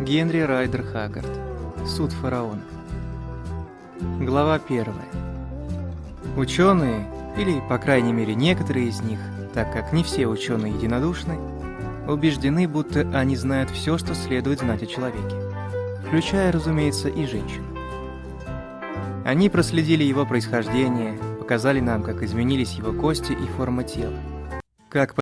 Генри Райдер Хаггард. Суд фараона. Глава 1. Ученые, или, по крайней мере, некоторые из них, так как не все ученые единодушны, убеждены, будто они знают все, что следует знать о человеке, включая, разумеется, и женщин. Они проследили его происхождение, показали нам, как изменились его кости и форма тела, как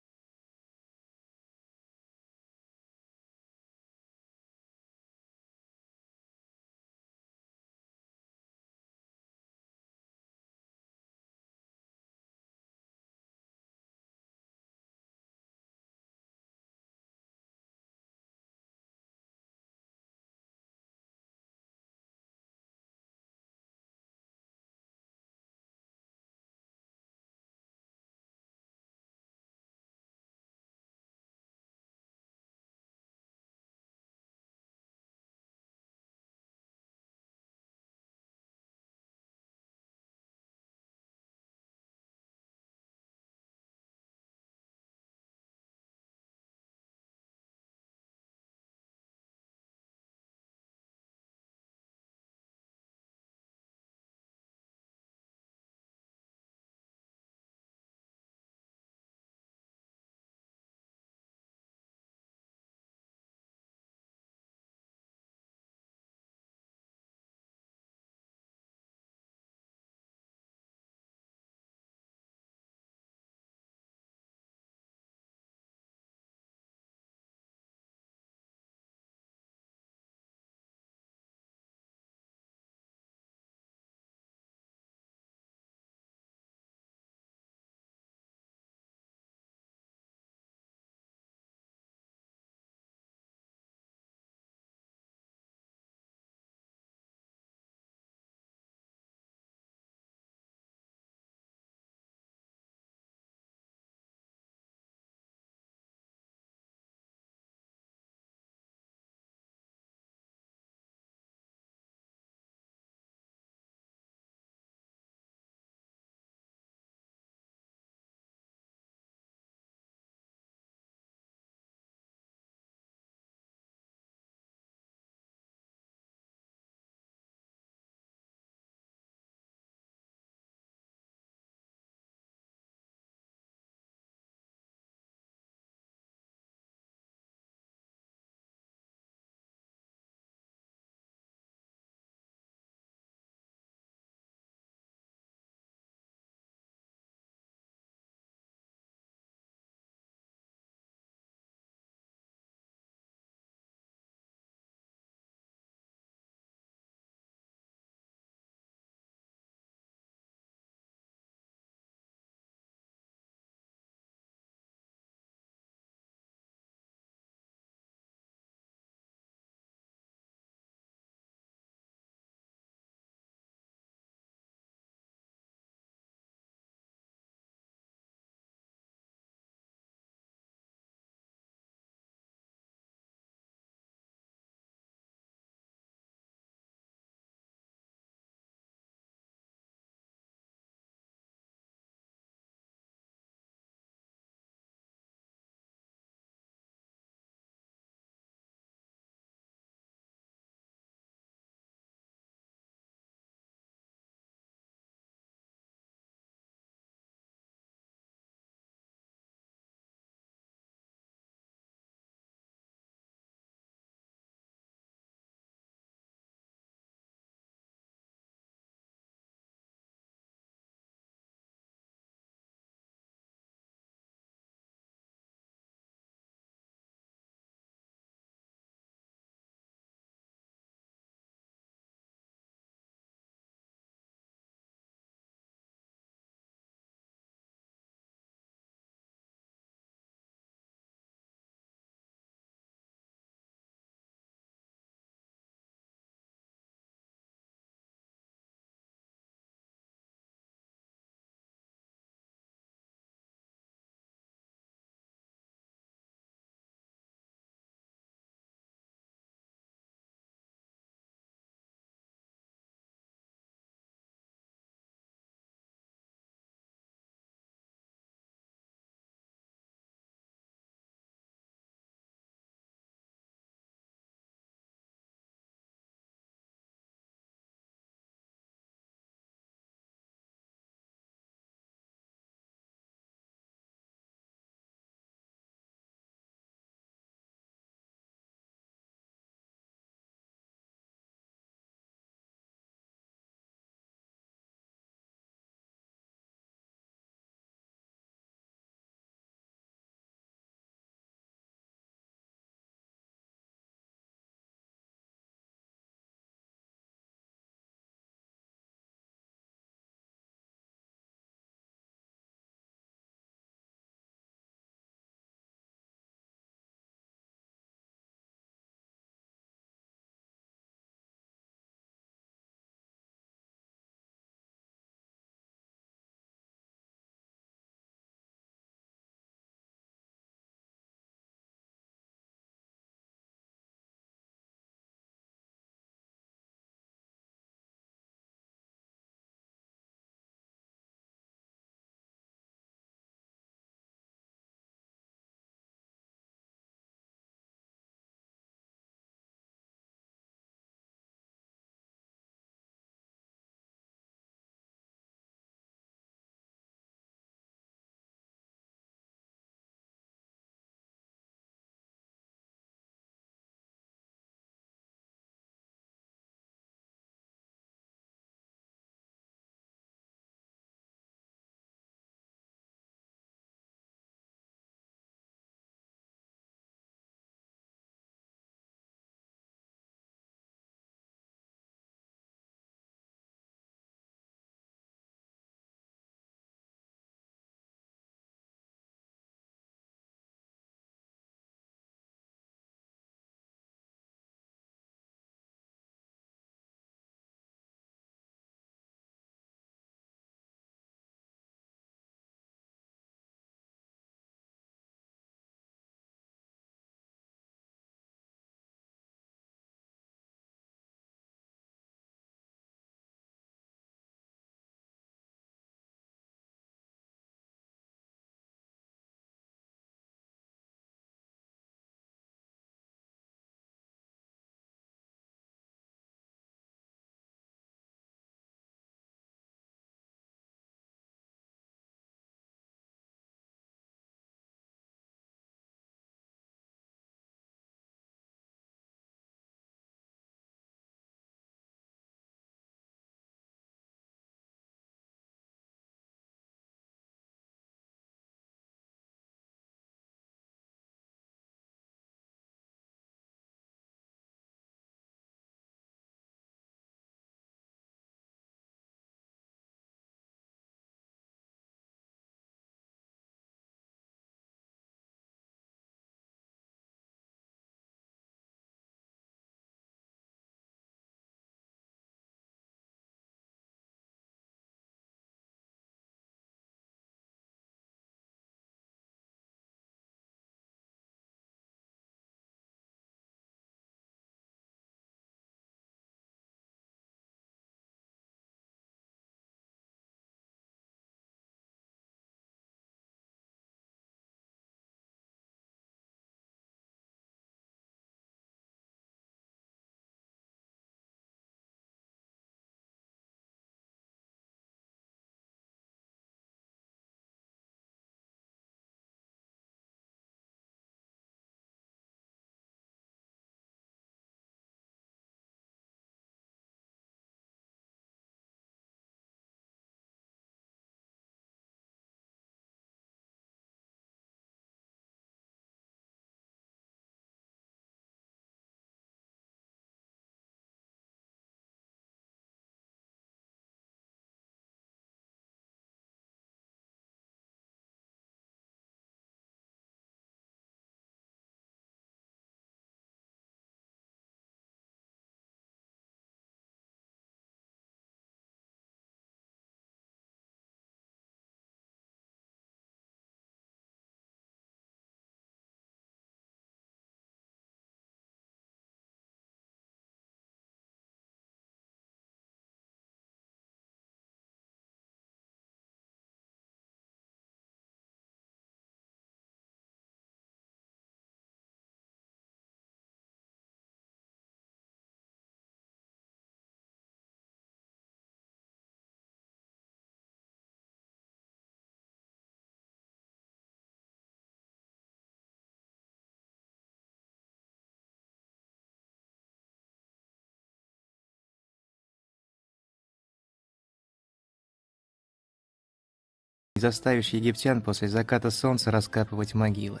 и заставишь египтян после заката солнца раскапывать могилы.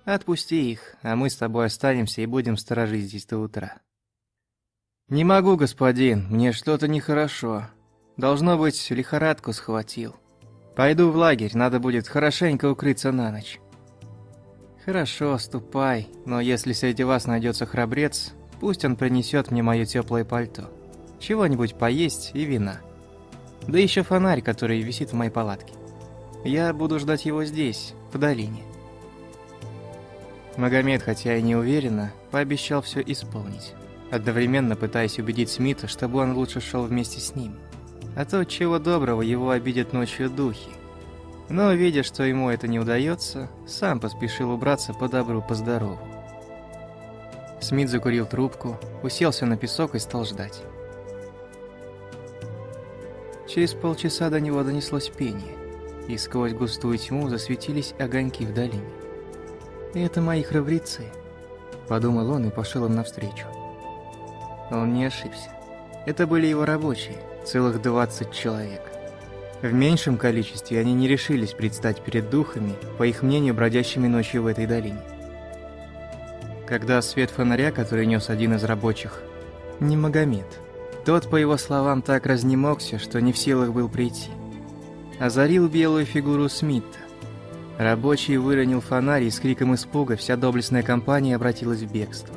Отпусти их, а мы с тобой останемся и будем сторожить здесь до утра». «Не могу, господин, мне что-то нехорошо. Должно быть, лихорадку схватил. Пойду в лагерь, надо будет хорошенько укрыться на ночь». «Хорошо, ступай, но если среди вас найдется храбрец, пусть он принесет мне мое теплое пальто, чего-нибудь поесть и вина. Да еще фонарь, который висит в моей палатке. Я буду ждать его здесь, в долине». Магомед, хотя и неуверенно, пообещал все исполнить, одновременно пытаясь убедить Смита, чтобы он лучше шел вместе с ним. А то, чего доброго, его обидят ночью духи. Но, видя, что ему это не удается, сам поспешил убраться по добру, по здорову. Смит закурил трубку, уселся на песок и стал ждать. Через полчаса до него донеслось пение, и сквозь густую тьму засветились огоньки в долине. «Это мои храбрецы», — подумал он и пошел им навстречу. Он не ошибся. Это были его рабочие, целых 20 человек. В меньшем количестве они не решились предстать перед духами, по их мнению, бродящими ночью в этой долине. Когда свет фонаря, который нес один из рабочих, не Магомед, тот, по его словам, так разнемогся, что не в силах был прийти, озарил белую фигуру Смита, рабочий выронил фонарь, и с криком испуга вся доблестная компания обратилась в бегство.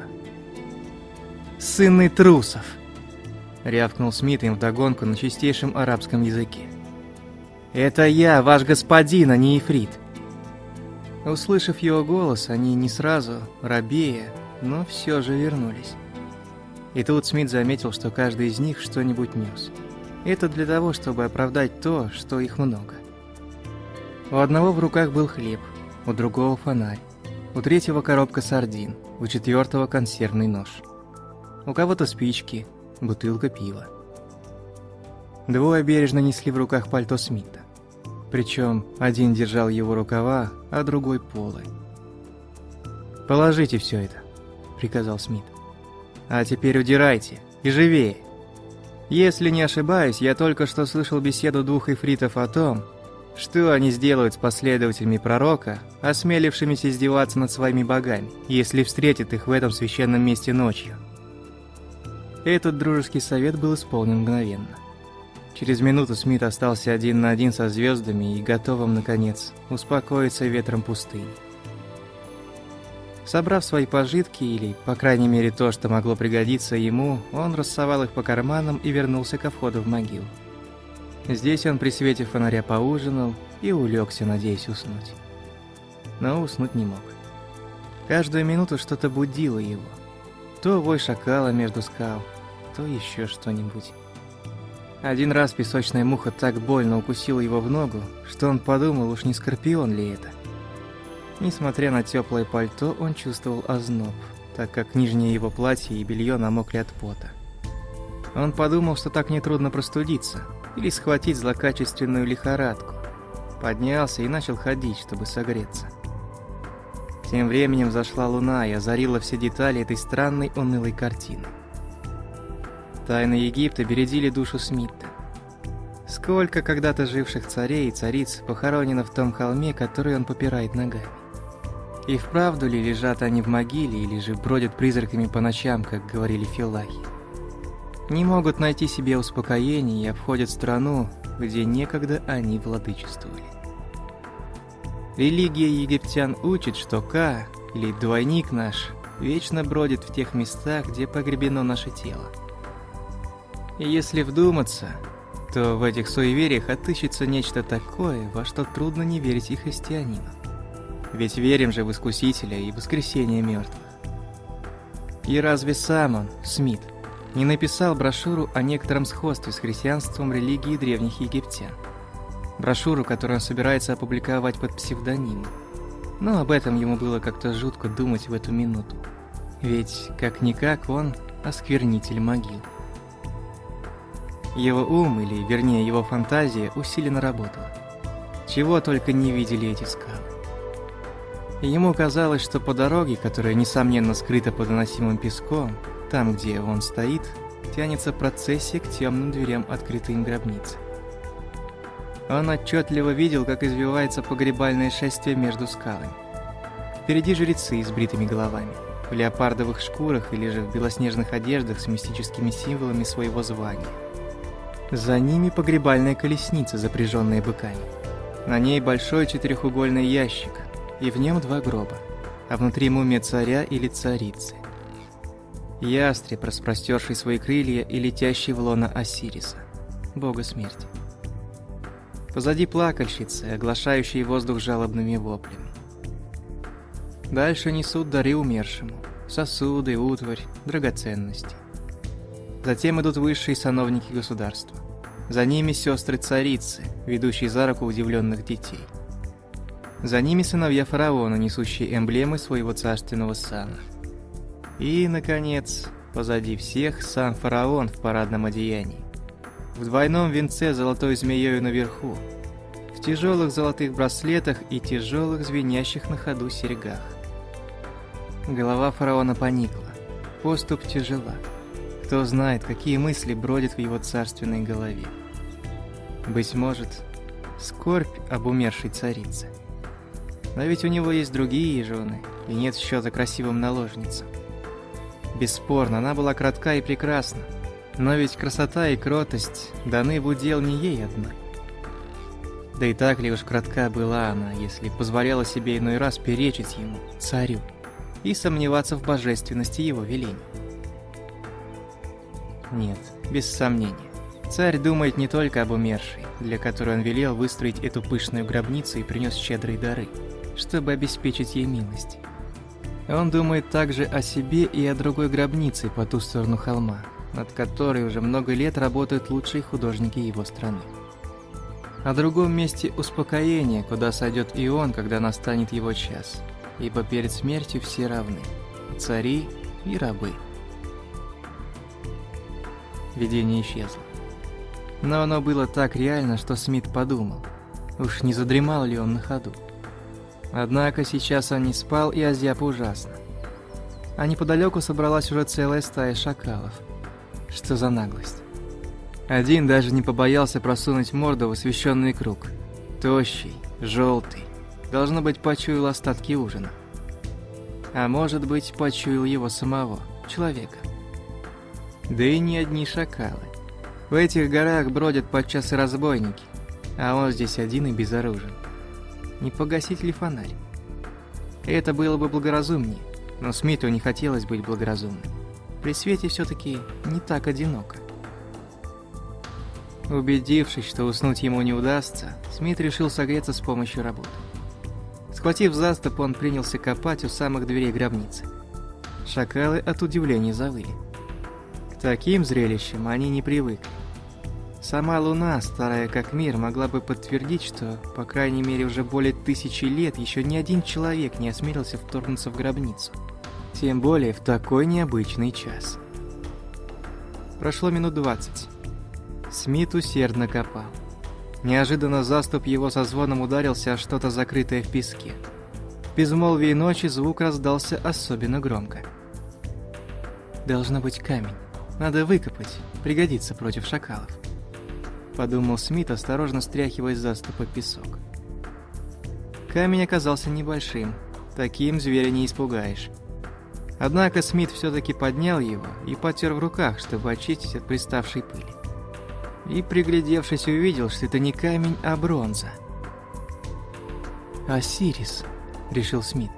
«Сыны трусов!» — рявкнул Смит им вдогонку на чистейшем арабском языке. «Это я, ваш господин, а не ифрит!» Услышав его голос, они не сразу, робея, но все же вернулись. И тут Смит заметил, что каждый из них что-нибудь нес. Это для того, чтобы оправдать то, что их много. У одного в руках был хлеб, у другого фонарь, у третьего коробка сардин, у четвертого консервный нож. У кого-то спички, бутылка пива. Двое бережно несли в руках пальто Смита. Причем один держал его рукава, а другой полы. «Положите все это», — приказал Смит. «А теперь удирайте, и живее. Если не ошибаюсь, я только что слышал беседу двух ифритов о том, что они сделают с последователями пророка, осмелившимися издеваться над своими богами, если встретят их в этом священном месте ночью». Этот дружеский совет был исполнен мгновенно. Через минуту Смит остался один на один со звездами и готовым, наконец, успокоиться ветром пустыни. Собрав свои пожитки, или, по крайней мере, то, что могло пригодиться ему, он рассовал их по карманам и вернулся ко входу в могилу. Здесь он при свете фонаря поужинал и улегся, надеясь уснуть. Но уснуть не мог. Каждую минуту что-то будило его. То вой шакала между скал, то еще что-нибудь. Один раз песочная муха так больно укусила его в ногу, что он подумал, уж не скорпион ли это. Несмотря на теплое пальто, он чувствовал озноб, так как нижнее его платье и белье намокли от пота. Он подумал, что так нетрудно простудиться или схватить злокачественную лихорадку. Поднялся и начал ходить, чтобы согреться. Тем временем взошла луна и озарила все детали этой странной унылой картины. Тайны Египта бередили душу Смита. Сколько когда-то живших царей и цариц похоронено в том холме, который он попирает ногами. И вправду ли лежат они в могиле, или же бродят призраками по ночам, как говорили филлахи? Не могут найти себе успокоения и обходят страну, где некогда они владычествовали. Религия египтян учит, что Ка, или двойник наш, вечно бродит в тех местах, где погребено наше тело. И если вдуматься, то в этих суевериях отыщется нечто такое, во что трудно не верить и христианину. Ведь верим же в Искусителя и воскресение мертвых. И разве сам он, Смит, не написал брошюру о некотором сходстве с христианством религии древних египтян? Брошюру, которую он собирается опубликовать под псевдонимом. Но об этом ему было как-то жутко думать в эту минуту. Ведь, как-никак, он осквернитель могил. Его ум, или вернее его фантазия, усиленно работала. Чего только не видели эти скалы. И ему казалось, что по дороге, которая несомненно скрыта под наносимым песком, там, где он стоит, тянется процессия к темным дверям открытой им гробницы. Он отчетливо видел, как извивается погребальное шествие между скалами. Впереди жрецы с бритыми головами, в леопардовых шкурах или же в белоснежных одеждах с мистическими символами своего звания. За ними погребальная колесница, запряженная быками. На ней большой четырехугольный ящик, и в нем 2 гроба, а внутри мумия царя или царицы. Ястреб, распростерший свои крылья и летящий в лоно Осириса, бога смерти. Позади плакальщицы, оглашающие воздух жалобными воплями. Дальше несут дары умершему, сосуды, утварь, драгоценности. Затем идут высшие сановники государства. За ними сестры-царицы, ведущие за руку удивленных детей. За ними сыновья фараона, несущие эмблемы своего царственного сана. И, наконец, позади всех сам фараон в парадном одеянии. В двойном венце с золотой змеёю наверху, в тяжелых золотых браслетах и тяжелых звенящих на ходу серьгах. Голова фараона поникла, поступь тяжела. Кто знает, какие мысли бродят в его царственной голове. Быть может, скорбь об умершей царице. Но ведь у него есть другие жены, и нет счета красивым наложницам. Бесспорно, она была кратка и прекрасна, но ведь красота и кротость даны в удел не ей одной. Да и так ли уж кратка была она, если позволяла себе иной раз перечить ему, царю, и сомневаться в божественности его велений? Нет, без сомнения. Царь думает не только об умершей, для которой он велел выстроить эту пышную гробницу и принес щедрые дары, чтобы обеспечить ей милость. Он думает также о себе и о другой гробнице по ту сторону холма, над которой уже много лет работают лучшие художники его страны. О другом месте успокоения, куда сойдет и он, когда настанет его час, ибо перед смертью все равны, и цари, и рабы. Видение исчезло. Но оно было так реально, что Смит подумал, уж не задремал ли он на ходу. Однако сейчас он не спал и озяб ужасно. А неподалеку собралась уже целая стая шакалов. Что за наглость? Один даже не побоялся просунуть морду в освещенный круг. Тощий, желтый. Должно быть, почуял остатки ужина. А может быть, почуял его самого, человека. Да и не одни шакалы. В этих горах бродят подчас и разбойники, а он здесь один и безоружен. Не погасить ли фонарь? Это было бы благоразумнее, но Смиту не хотелось быть благоразумным. При свете все-таки не так одиноко. Убедившись, что уснуть ему не удастся, Смит решил согреться с помощью работы. Схватив заступ, он принялся копать у самых дверей гробницы. Шакалы от удивления завыли. К таким зрелищам они не привыкли. Сама Луна, старая как мир, могла бы подтвердить, что, по крайней мере, уже более 1000 лет еще ни один человек не осмелился вторгнуться в гробницу. Тем более в такой необычный час. Прошло минут 20. Смит усердно копал. Неожиданно заступ его со звоном ударился о что-то закрытое в песке. В безмолвии ночи звук раздался особенно громко. Должно быть камень. Надо выкопать, пригодится против шакалов. Подумал Смит, осторожно стряхивая с заступа песок. Камень оказался небольшим, таким зверя не испугаешь. Однако Смит все-таки поднял его и потер в руках, чтобы очистить от приставшей пыли. И, приглядевшись, увидел, что это не камень, а бронза. «Осирис», — решил Смит.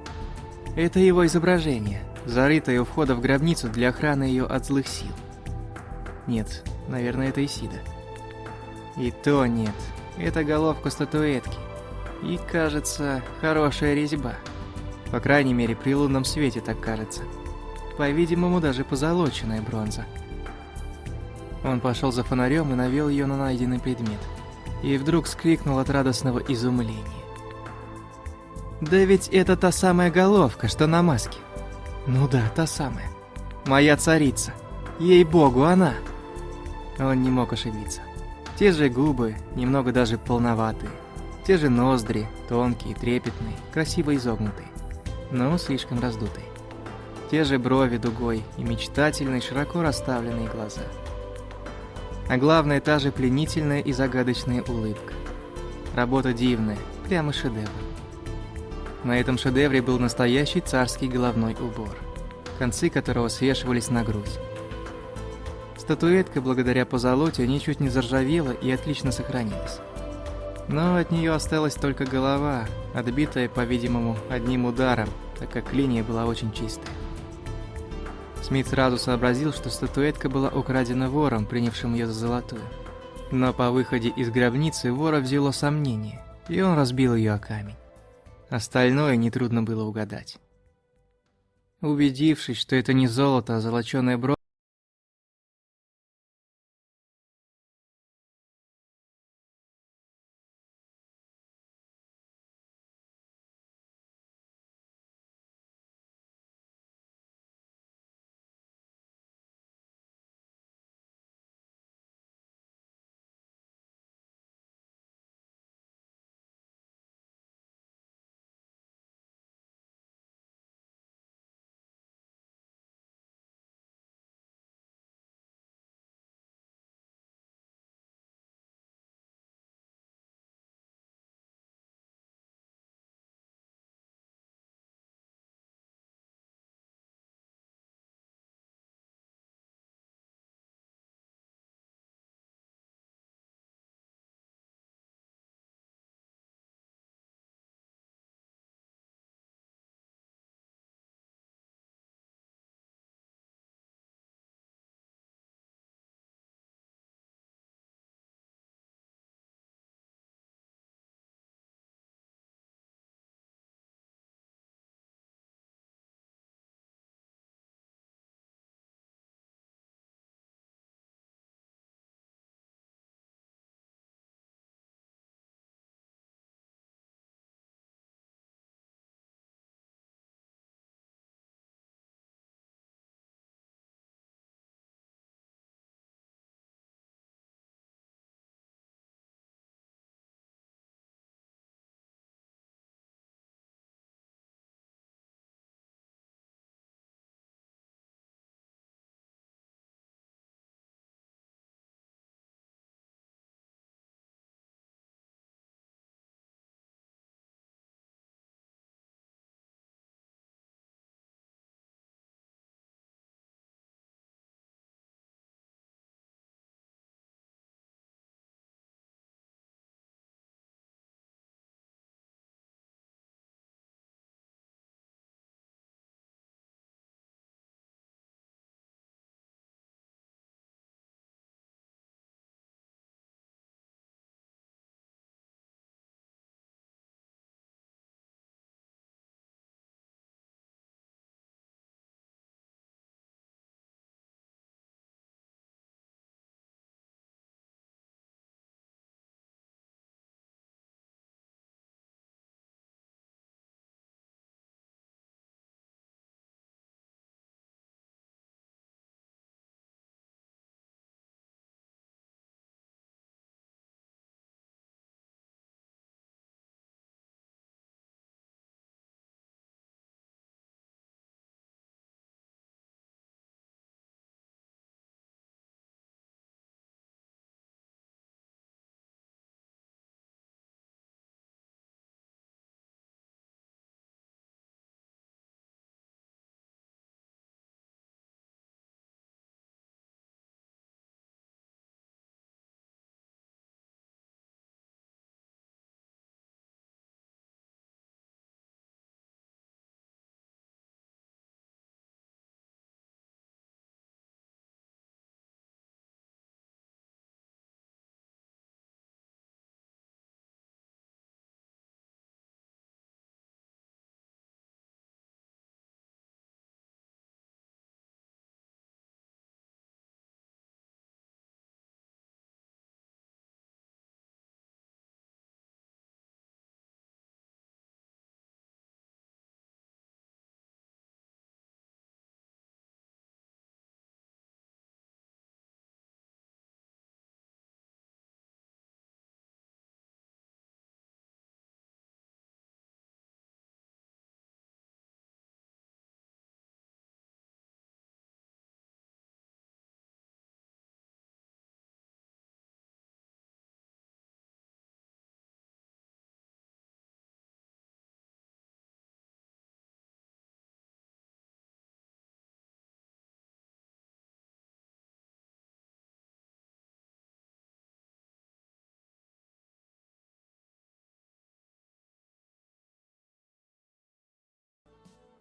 «Это его изображение, зарытое у входа в гробницу для охраны ее от злых сил. Нет, наверное, это Исида. И то нет, это головка статуэтки. И, кажется, хорошая резьба. По крайней мере, при лунном свете так кажется. По-видимому, даже позолоченная бронза». Он пошел за фонарем и навел ее на найденный предмет. И вдруг вскрикнул от радостного изумления. «Да ведь это та самая головка, что на маске. Ну да, та самая. Моя царица. Ей-богу, она!» Он не мог ошибиться. Те же губы, немного даже полноватые. Те же ноздри, тонкие, трепетные, красиво изогнутые, но слишком раздутые. Те же брови дугой и мечтательные, широко расставленные глаза. А главное, та же пленительная и загадочная улыбка. Работа дивная, прямо шедевр. На этом шедевре был настоящий царский головной убор, концы которого свешивались на грудь. Статуэтка, благодаря позолоте, ничуть не заржавела и отлично сохранилась. Но от нее осталась только голова, отбитая, по-видимому, одним ударом, так как линия была очень чистая. Смит сразу сообразил, что статуэтка была украдена вором, принявшим ее за золотую. Но по выходе из гробницы вора взяло сомнение, и он разбил ее о камень. Остальное нетрудно было угадать. Убедившись, что это не золото, а золоченая бронза,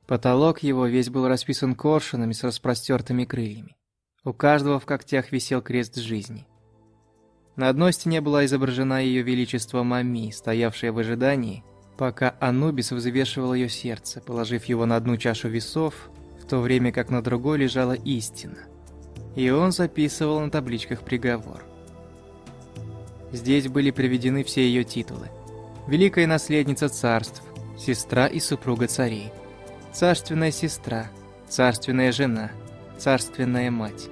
Потолок его весь был расписан коршунами с распростертыми крыльями. У каждого в когтях висел крест жизни. На одной стене была изображена ее величество Мами, стоявшая в ожидании, пока Анубис взвешивал ее сердце, положив его на одну чашу весов, в то время как на другой лежала истина. И он записывал на табличках приговор. Здесь были приведены все ее титулы. Великая наследница царств, сестра и супруга царей, царственная сестра, царственная жена, царственная мать,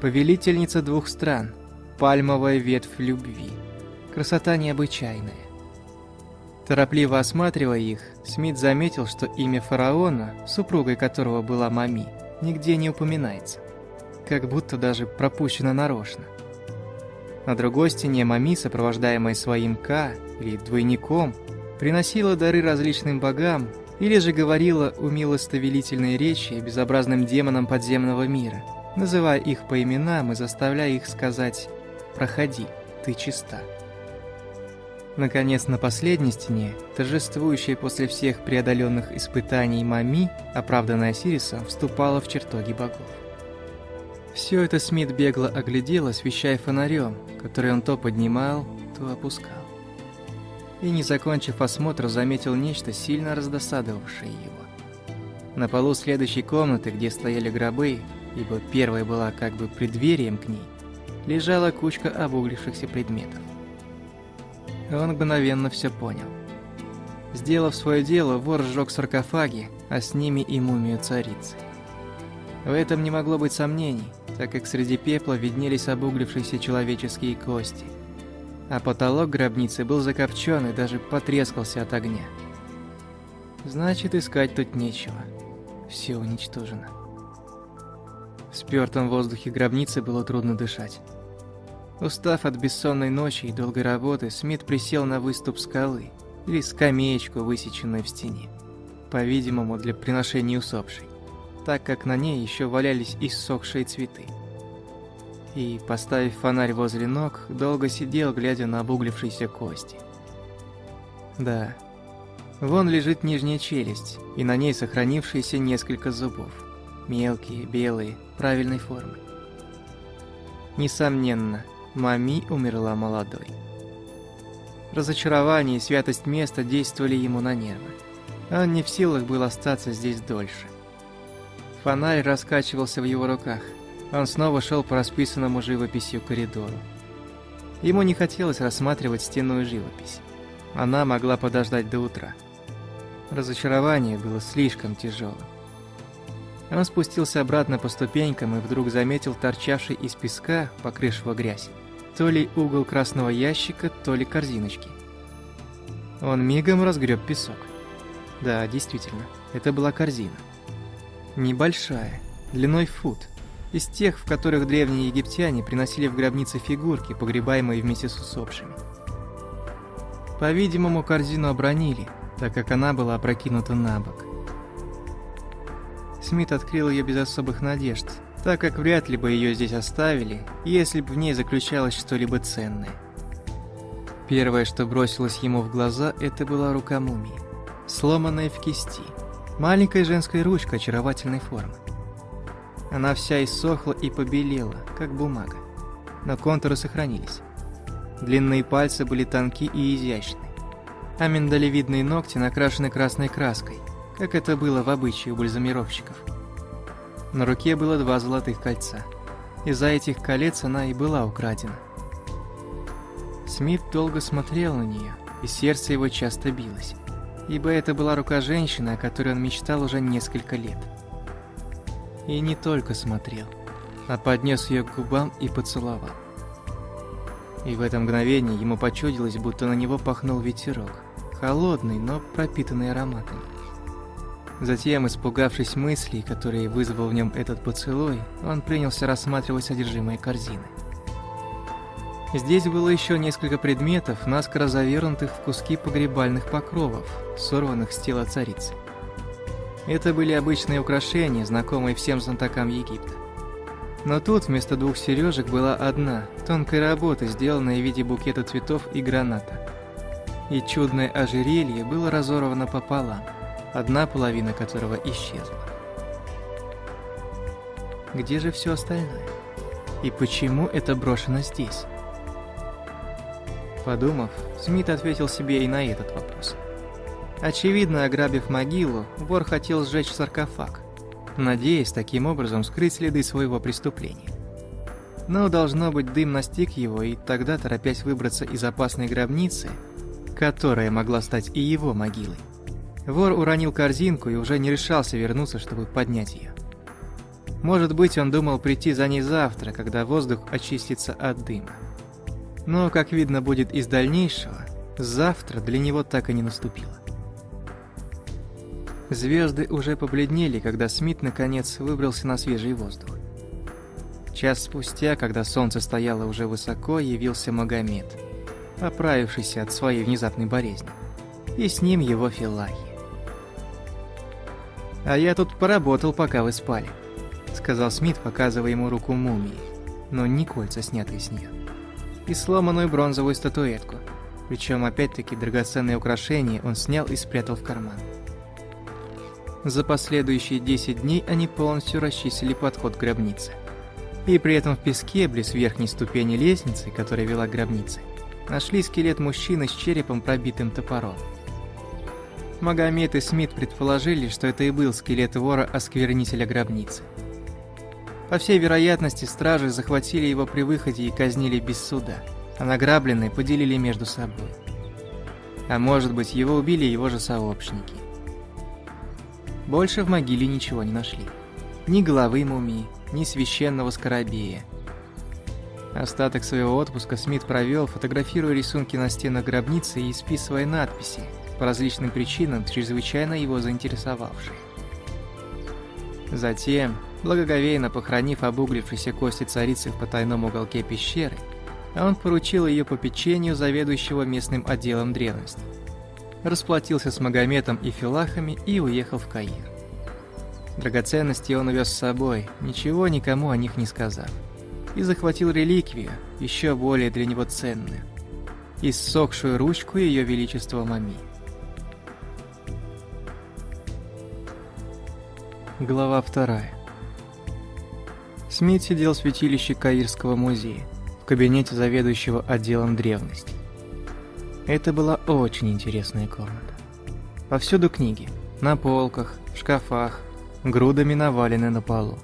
повелительница 2 стран, пальмовая ветвь любви, красота необычайная. Торопливо осматривая их, Смит заметил, что имя фараона, супругой которого была Мами, нигде не упоминается, как будто даже пропущено нарочно. На другой стене Мами, сопровождаемая своим Ка, или двойником, приносила дары различным богам, или же говорила умилостовелительные речи безобразным демонам подземного мира, называя их по именам и заставляя их сказать «Проходи, ты чиста». Наконец, на последней стене, торжествующая после всех преодоленных испытаний Мами, оправданная Осирисом, вступала в чертоги богов. Все это Смит бегло оглядел, освещая фонарем, который он то поднимал, то опускал. И, не закончив осмотр, заметил нечто, сильно раздосадовавшее его. На полу следующей комнаты, где стояли гробы, ибо первая была как бы преддверием к ней, лежала кучка обуглившихся предметов. Он мгновенно все понял. Сделав свое дело, вор сжег саркофаги, а с ними и мумию царицы. В этом не могло быть сомнений, так как среди пепла виднелись обуглившиеся человеческие кости, а потолок гробницы был закопчен и даже потрескался от огня. Значит, искать тут нечего. Все уничтожено. В спёртом воздухе гробницы было трудно дышать. Устав от бессонной ночи и долгой работы, Смит присел на выступ скалы или скамеечку, высеченную в стене, по-видимому, для приношения усопшей, так как на ней еще валялись иссохшие цветы. И, поставив фонарь возле ног, долго сидел, глядя на обуглившиеся кости. Да, вон лежит нижняя челюсть, и на ней сохранившиеся несколько зубов, мелкие, белые, правильной формы. Несомненно, Мами умерла молодой. Разочарование и святость места действовали ему на нервы. Он не в силах был остаться здесь дольше. Фонарь раскачивался в его руках. Он снова шел по расписанному живописью коридору. Ему не хотелось рассматривать стенную живопись. Она могла подождать до утра. Разочарование было слишком тяжелым. Он спустился обратно по ступенькам и вдруг заметил торчавший из песка, покрывшего грязь, то ли угол красного ящика, то ли корзиночки. Он мигом разгреб песок. Да, действительно, это была корзина. Небольшая, длиной в фут, из тех, в которых древние египтяне приносили в гробницы фигурки, погребаемые вместе с усопшими. По-видимому, корзину обронили, так как она была опрокинута на бок. Смит открыл ее без особых надежд, так как вряд ли бы ее здесь оставили, если бы в ней заключалось что-либо ценное. Первое, что бросилось ему в глаза, это была рука мумии, сломанная в кисти, маленькая женская ручка очаровательной формы. Она вся иссохла и побелела, как бумага, но контуры сохранились. Длинные пальцы были тонки и изящны, а миндалевидные ногти накрашены красной краской, как это было в обычае у бальзамировщиков. На руке было 2 золотых кольца. Из-за этих колец она и была украдена. Смит долго смотрел на нее, и сердце его часто билось, ибо это была рука женщины, о которой он мечтал уже несколько лет. И не только смотрел, а поднес ее к губам и поцеловал. И в это мгновение ему почудилось, будто на него пахнул ветерок, холодный, но пропитанный ароматами. Затем, испугавшись мыслей, которые вызвал в нем этот поцелуй, он принялся рассматривать содержимое корзины. Здесь было еще несколько предметов, наскоро завернутых в куски погребальных покровов, сорванных с тела царицы. Это были обычные украшения, знакомые всем знатокам Египта. Но тут вместо 2 сережек была одна, тонкой работы, сделанная в виде букета цветов и граната. И чудное ожерелье было разорвано пополам. одна половина которого исчезла. Где же все остальное? И почему это брошено здесь? Подумав, Смит ответил себе и на этот вопрос. Очевидно, ограбив могилу, вор хотел сжечь саркофаг, надеясь таким образом скрыть следы своего преступления. Но, должно быть, дым настиг его, и тогда, торопясь выбраться из опасной гробницы, которая могла стать и его могилой, вор уронил корзинку и уже не решался вернуться, чтобы поднять ее. Может быть, он думал прийти за ней завтра, когда воздух очистится от дыма. Но, как видно будет из дальнейшего, завтра для него так и не наступило. Звезды уже побледнели, когда Смит наконец выбрался на свежий воздух. Час спустя, когда солнце стояло уже высоко, явился Магомед, оправившийся от своей внезапной болезни, и с ним его Филлахи. «А я тут поработал, пока вы спали», — сказал Смит, показывая ему руку мумии, но не кольца, снятые с нее, и сломанную бронзовую статуэтку, причем опять-таки драгоценные украшения он снял и спрятал в карман. За последующие 10 дней они полностью расчистили подход к гробнице. И при этом в песке, близ верхней ступени лестницы, которая вела к гробнице, нашли скелет мужчины с черепом, пробитым топором. Магомед и Смит предположили, что это и был скелет вора-осквернителя гробницы. По всей вероятности, стражи захватили его при выходе и казнили без суда, а награбленное поделили между собой. А может быть, его убили его же сообщники. Больше в могиле ничего не нашли. Ни головы мумии, ни священного скоробея. Остаток своего отпуска Смит провел, фотографируя рисунки на стенах гробницы и исписывая надписи, по различным причинам чрезвычайно его заинтересовавшие. Затем, благоговейно похоронив обуглившиеся кости царицы в потайном уголке пещеры, он поручил ее попечению заведующего местным отделом древностей, расплатился с Магометом и Филлахами и уехал в Каир. Драгоценности он увез с собой, ничего никому о них не сказав, и захватил реликвию, еще более для него ценную, иссохшую ручку Ее Величества Мами. Глава 2. Смит сидел в святилище Каирского музея, в кабинете заведующего отделом древностей. Это была очень интересная комната. Повсюду книги, на полках, в шкафах, грудами навалены на полу.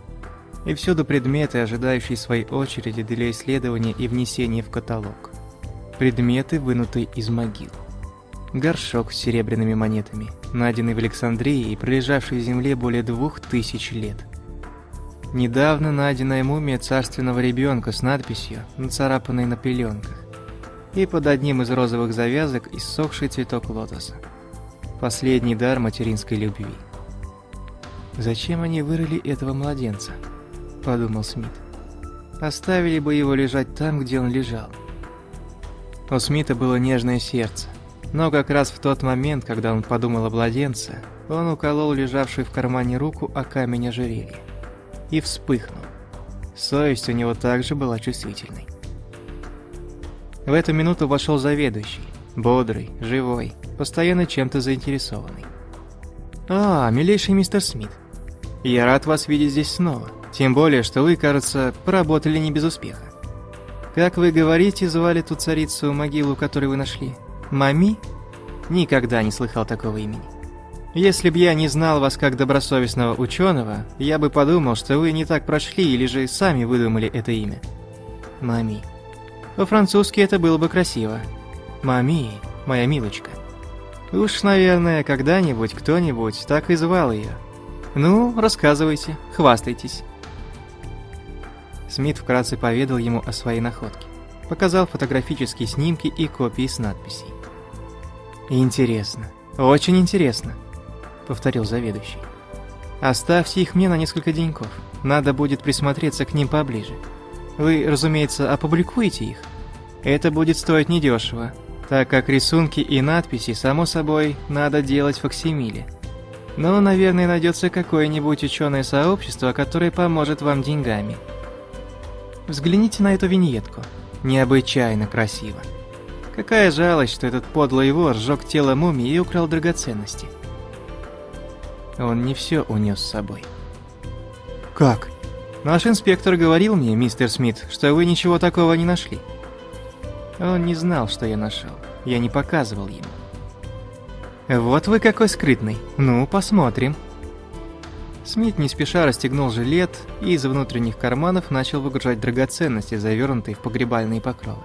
И всюду предметы, ожидающие своей очереди для исследования и внесения в каталог. Предметы, вынутые из могил. Горшок с серебряными монетами, найденный в Александрии и пролежавший в земле более 2000 лет. Недавно найденная мумия царственного ребенка с надписью, нацарапанной на пеленках. И под одним из розовых завязок иссохший цветок лотоса. Последний дар материнской любви. «Зачем они вырыли этого младенца?» – подумал Смит. «Оставили бы его лежать там, где он лежал». У Смита было нежное сердце, но как раз в тот момент, когда он подумал о младенце, он уколол лежавшую в кармане руку о камень ожерелья и вспыхнул. Совесть у него также была чувствительной. В эту минуту вошел заведующий, бодрый, живой, постоянно чем-то заинтересованный. «А, милейший мистер Смит, я рад вас видеть здесь снова, тем более, что вы, кажется, поработали не без успеха. Как вы говорите, звали ту царицу, могилу, которую вы нашли? Мами? Никогда не слыхал такого имени. Если б я не знал вас как добросовестного ученого, я бы подумал, что вы не так прошли или же сами выдумали это имя. Мами. По-французски это было бы красиво. Мами, моя милочка. Уж, наверное, когда-нибудь кто-нибудь так и звал ее. Ну, рассказывайте, хвастайтесь». Смит вкратце поведал ему о своей находке. Показал фотографические снимки и копии с надписей. «Интересно, очень интересно», — повторил заведующий. «Оставьте их мне на несколько деньков. Надо будет присмотреться к ним поближе. Вы, разумеется, опубликуете их? Это будет стоить недешево, так как рисунки и надписи, само собой, надо делать факсимиле. Но, наверное, найдется какое-нибудь ученое сообщество, которое поможет вам деньгами. Взгляните на эту виньетку. Необычайно красиво. Какая жалость, что этот подлый вор сжег тело мумии и украл драгоценности. Он не все унес с собой. Как? Наш инспектор говорил мне, мистер Смит, что вы ничего такого не нашли. Он не знал, что я нашел. Я не показывал ему. Вот вы какой скрытный. Ну, посмотрим. Смит не спеша расстегнул жилет и из внутренних карманов начал выгружать драгоценности, завернутые в погребальные покровы.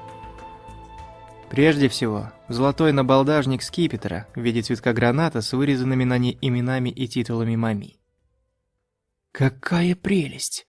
Прежде всего, золотой набалдажник скипетра в виде цветка граната с вырезанными на ней именами и титулами Мами. Какая прелесть!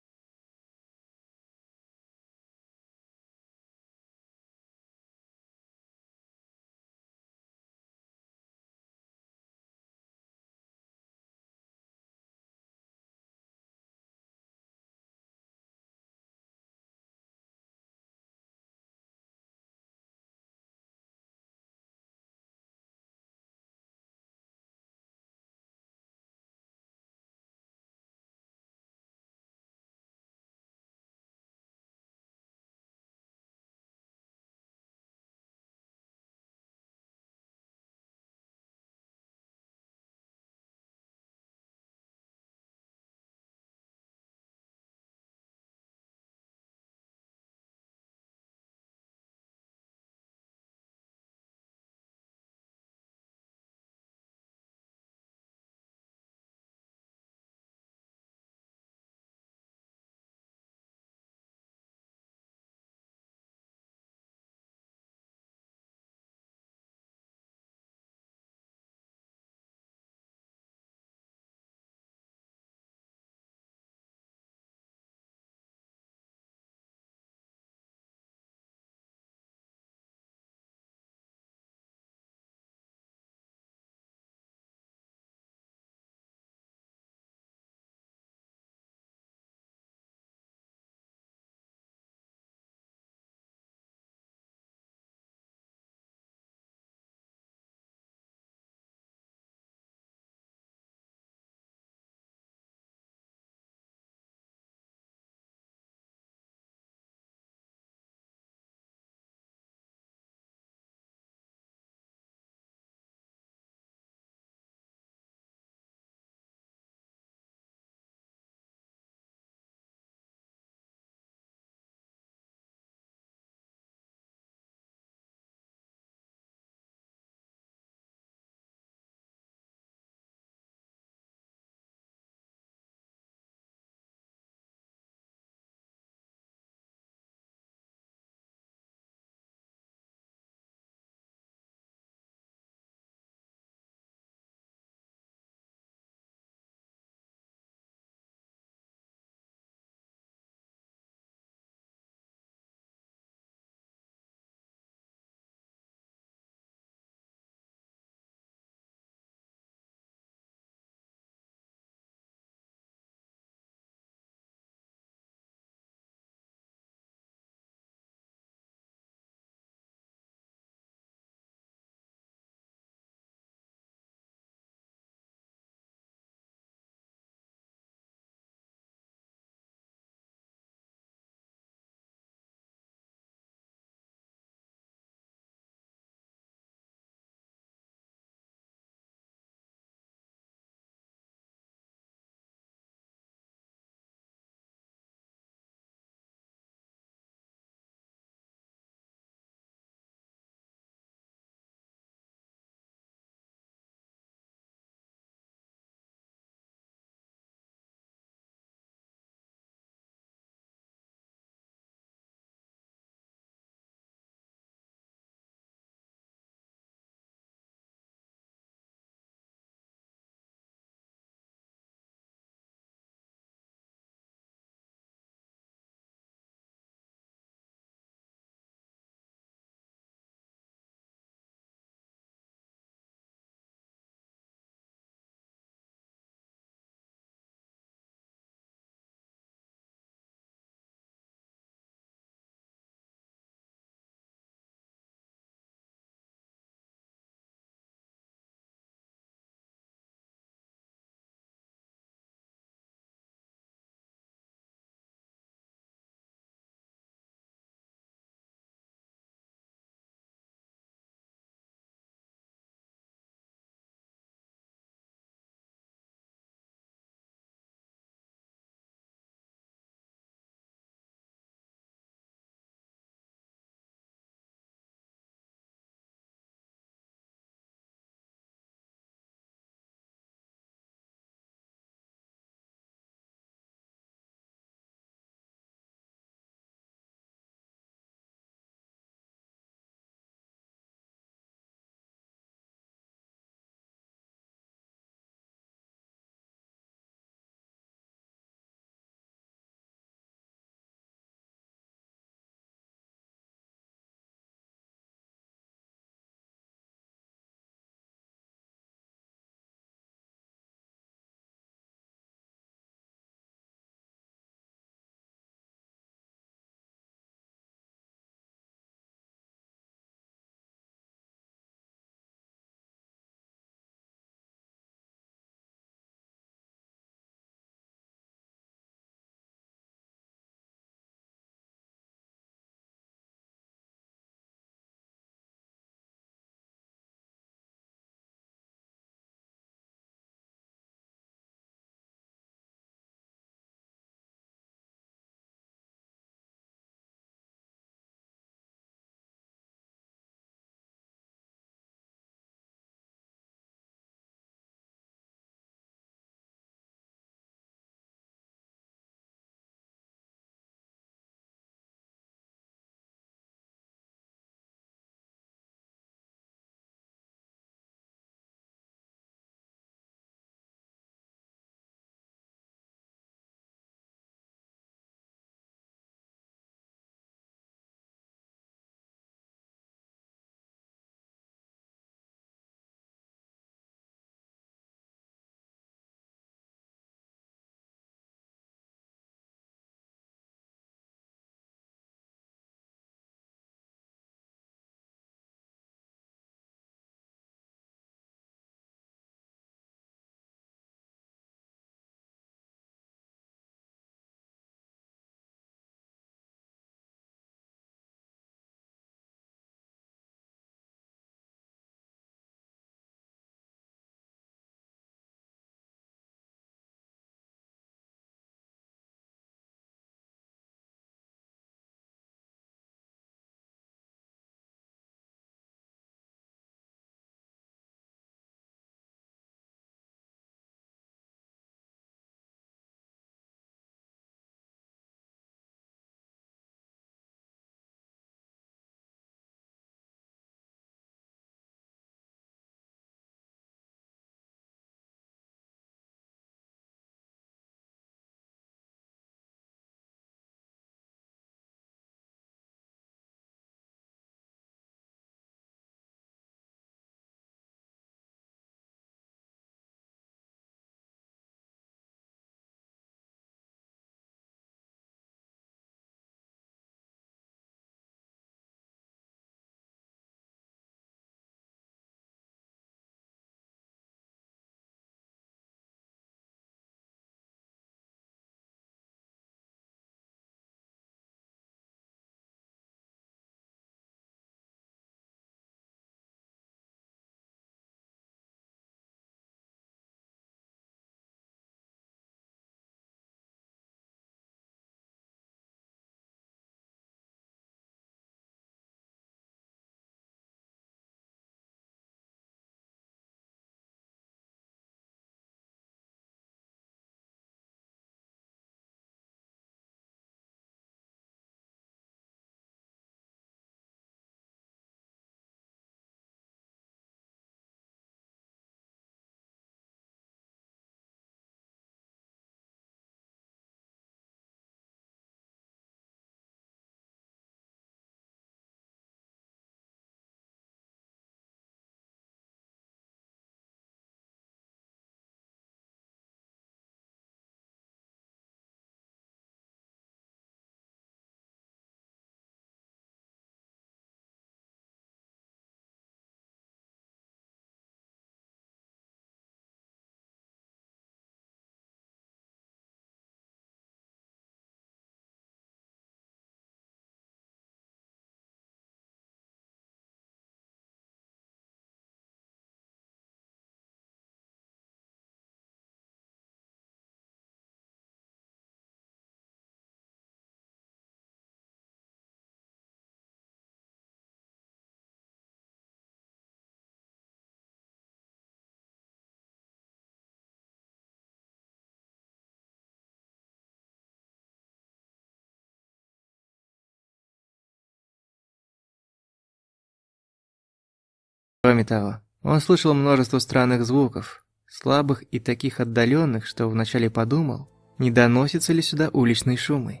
Кроме того, он слышал множество странных звуков, слабых и таких отдаленных, что вначале подумал, не доносятся ли сюда уличные шумы.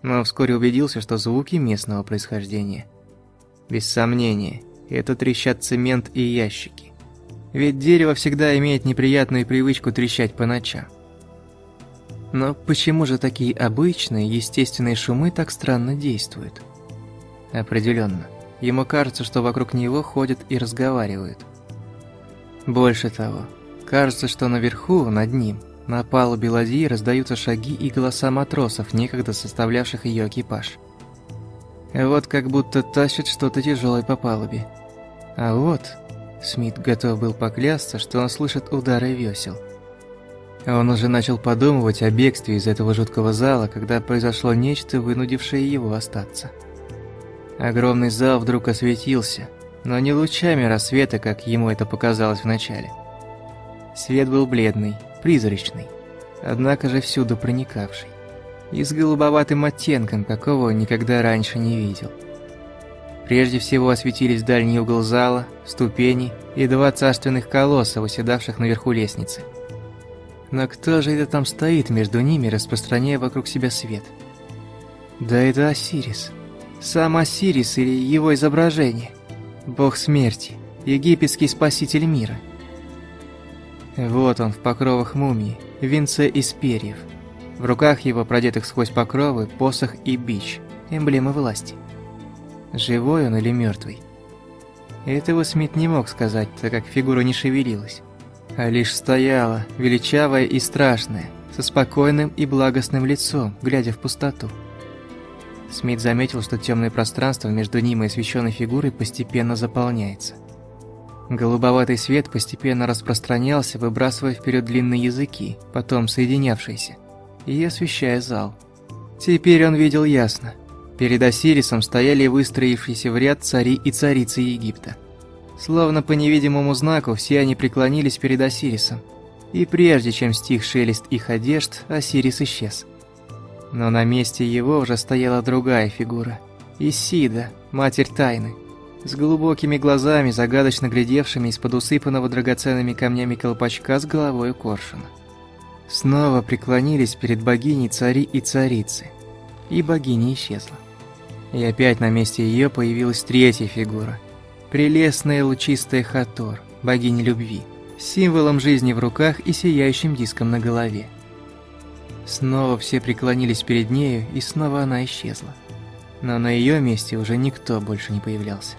Но вскоре убедился, что звуки местного происхождения. Без сомнения, это трещат цемент и ящики. Ведь дерево всегда имеет неприятную привычку трещать по ночам. Но почему же такие обычные, естественные шумы так странно действуют? Определенно, ему кажется, что вокруг него ходят и разговаривают. Больше того, кажется, что наверху, над ним, на палубе ладьи раздаются шаги и голоса матросов, некогда составлявших ее экипаж. Вот как будто тащат что-то тяжелое по палубе. А вот, Смит готов был поклясться, что он слышит удары весел. Он уже начал подумывать о бегстве из этого жуткого зала, когда произошло нечто, вынудившее его остаться. Огромный зал вдруг осветился, но не лучами рассвета, как ему это показалось вначале. Свет был бледный, призрачный, однако же всюду проникавший, и с голубоватым оттенком, какого он никогда раньше не видел. Прежде всего осветились дальний угол зала, ступени и 2 царственных колосса, восседавших наверху лестницы. Но кто же это там стоит между ними, распространяя вокруг себя свет? Да это Осирис. Сам Осирис или его изображение. Бог смерти, египетский спаситель мира. Вот он в покровах мумии, в венце из перьев. В руках его, продетых сквозь покровы, посох и бич, эмблемы власти. Живой он или мертвый? Этого Смит не мог сказать, так как фигура не шевелилась, а лишь стояла, величавая и страшная, со спокойным и благостным лицом, глядя в пустоту. Смит заметил, что темное пространство между ним и освещенной фигурой постепенно заполняется. Голубоватый свет постепенно распространялся, выбрасывая вперед длинные языки, потом соединявшиеся, и освещая зал. Теперь он видел ясно. Перед Осирисом стояли выстроившиеся в ряд цари и царицы Египта. Словно по невидимому знаку все они преклонились перед Осирисом, и прежде чем стих шелест их одежд, Осирис исчез. Но на месте его уже стояла другая фигура – Исида, матерь тайны, с глубокими глазами, загадочно глядевшими из-под усыпанного драгоценными камнями колпачка с головой коршуна. Снова преклонились перед богиней цари и царицы, и богиня исчезла. И опять на месте ее появилась третья фигура – прелестная лучистая Хатор, богиня любви, с символом жизни в руках и сияющим диском на голове. Снова все преклонились перед нею, и снова она исчезла. Но на ее месте уже никто больше не появлялся.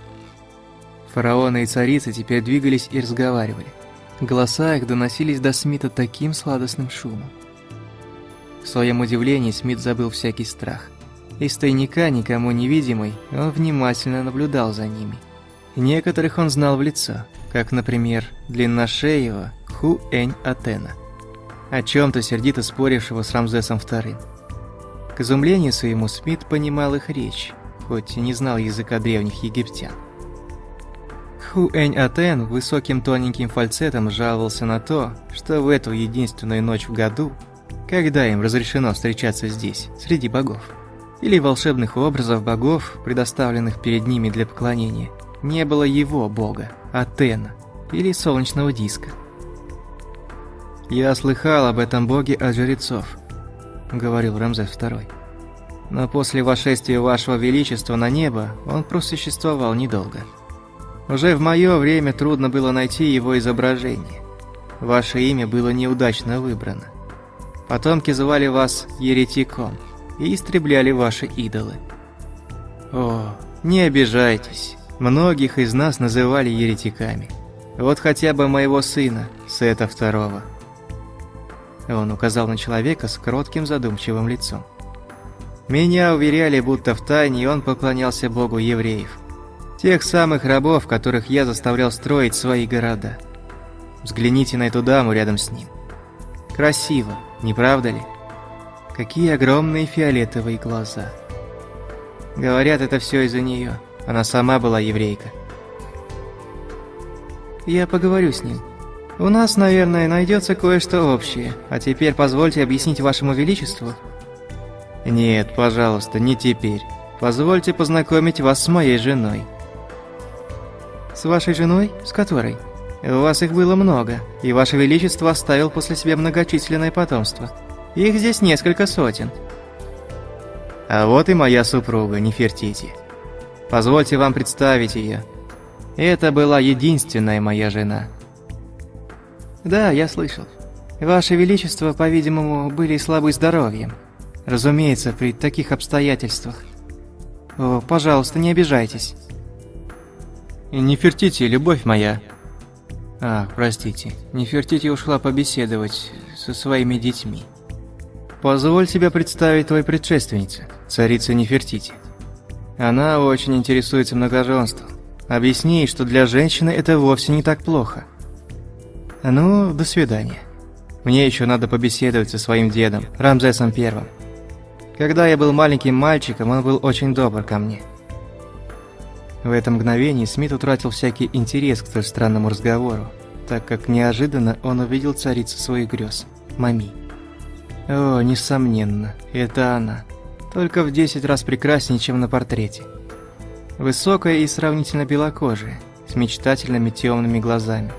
Фараоны и царицы теперь двигались и разговаривали. Голоса их доносились до Смита таким сладостным шумом. В своем удивлении Смит забыл всякий страх. Из тайника, никому невидимый, он внимательно наблюдал за ними. Некоторых он знал в лицо, как, например, длинношеего Ху-Энь-Атена, о чем-то сердито спорившего с Рамзесом II. К изумлению своему Смит понимал их речь, хоть и не знал языка древних египтян. Ху-Энь-Атен высоким тоненьким фальцетом жаловался на то, что в эту единственную ночь в году, когда им разрешено встречаться здесь, среди богов, или волшебных образов богов, предоставленных перед ними для поклонения, не было его бога, Атена, или солнечного диска. «Я слыхал об этом боге от жрецов», — говорил Рамзес II. «Но после восшествия вашего величества на небо он просуществовал недолго. Уже в мое время трудно было найти его изображение. Ваше имя было неудачно выбрано. Потомки звали вас еретиком и истребляли ваши идолы. О, не обижайтесь, многих из нас называли еретиками. Вот хотя бы моего сына, Сета II». Он указал на человека с кротким задумчивым лицом. «Меня уверяли, будто втайне он поклонялся богу евреев. Тех самых рабов, которых я заставлял строить свои города. Взгляните на эту даму рядом с ним. Красиво, не правда ли? Какие огромные фиолетовые глаза. Говорят, это все из-за нее. Она сама была еврейка». «Я поговорю с ним. У нас, наверное, найдется кое-что общее. А теперь позвольте объяснить вашему величеству». «Нет, пожалуйста, не теперь. Позвольте познакомить вас с моей женой». С вашей женой? С которой? У вас их было много, и ваше величество оставил после себя многочисленное потомство. Их здесь несколько сотен. А вот и моя супруга, Нефертити. Позвольте вам представить ее. Это была единственная моя жена. Да, я слышал. Ваше величество, по-видимому, были слабы здоровьем. Разумеется, при таких обстоятельствах. О, пожалуйста, не обижайтесь. Нефертити, любовь моя. Простите, Нефертити ушла побеседовать со своими детьми. Позволь себе представить твою предшественницу, царица Нефертити. Она очень интересуется многоженством. Объясни ей, что для женщины это вовсе не так плохо. Ну, до свидания. Мне еще надо побеседовать со своим дедом, Рамзесом I. Когда я был маленьким мальчиком, он был очень добр ко мне. В это мгновение Смит утратил всякий интерес к столь странному разговору, так как неожиданно он увидел царицу своих грез, Мами. О, несомненно, это она. Только в 10 раз прекраснее, чем на портрете. Высокая и сравнительно белокожая, с мечтательными темными глазами,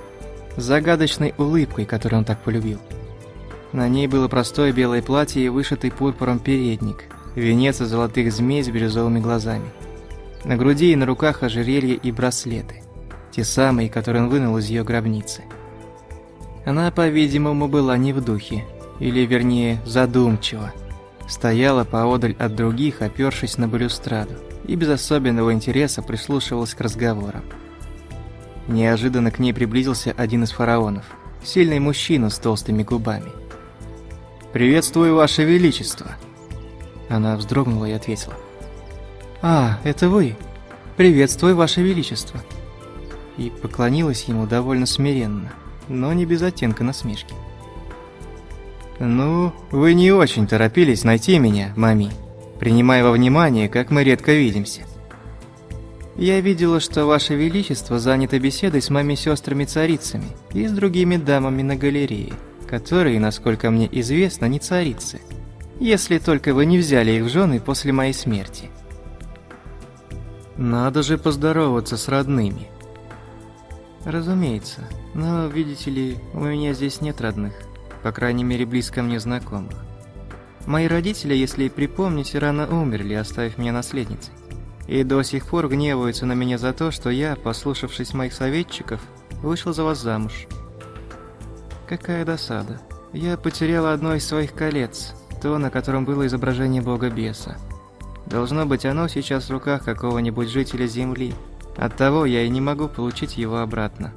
с загадочной улыбкой, которую он так полюбил. На ней было простое белое платье и вышитый пурпуром передник, венец из золотых змей с бирюзовыми глазами. На груди и на руках ожерелья и браслеты, те самые, которые он вынул из ее гробницы. Она, по-видимому, была не в духе, или, вернее, задумчива. Стояла поодаль от других, опёршись на балюстраду, и без особенного интереса прислушивалась к разговорам. Неожиданно к ней приблизился один из фараонов, сильный мужчина с толстыми губами. «Приветствую, Ваше Величество!» Она вздрогнула и ответила. Это вы? Приветствую, Ваше Величество!» И поклонилась ему довольно смиренно, но не без оттенка насмешки. «Ну, вы не очень торопились найти меня, Мами, принимая во внимание, как мы редко видимся. Я видела, что Ваше Величество занято беседой с моими сестрами-царицами и с другими дамами на галерее, которые, насколько мне известно, не царицы, если только вы не взяли их в жены после моей смерти. Надо же поздороваться с родными. Разумеется, но, видите ли, у меня здесь нет родных, по крайней мере, близко мне знакомых. Мои родители, если припомните, рано умерли, оставив меня наследницей, и до сих пор гневаются на меня за то, что я, послушавшись моих советчиков, вышел за вас замуж. Какая досада. Я потеряла одно из своих колец, то, на котором было изображение бога-беса. Должно быть, оно сейчас в руках какого-нибудь жителя Земли. Оттого я и не могу получить его обратно.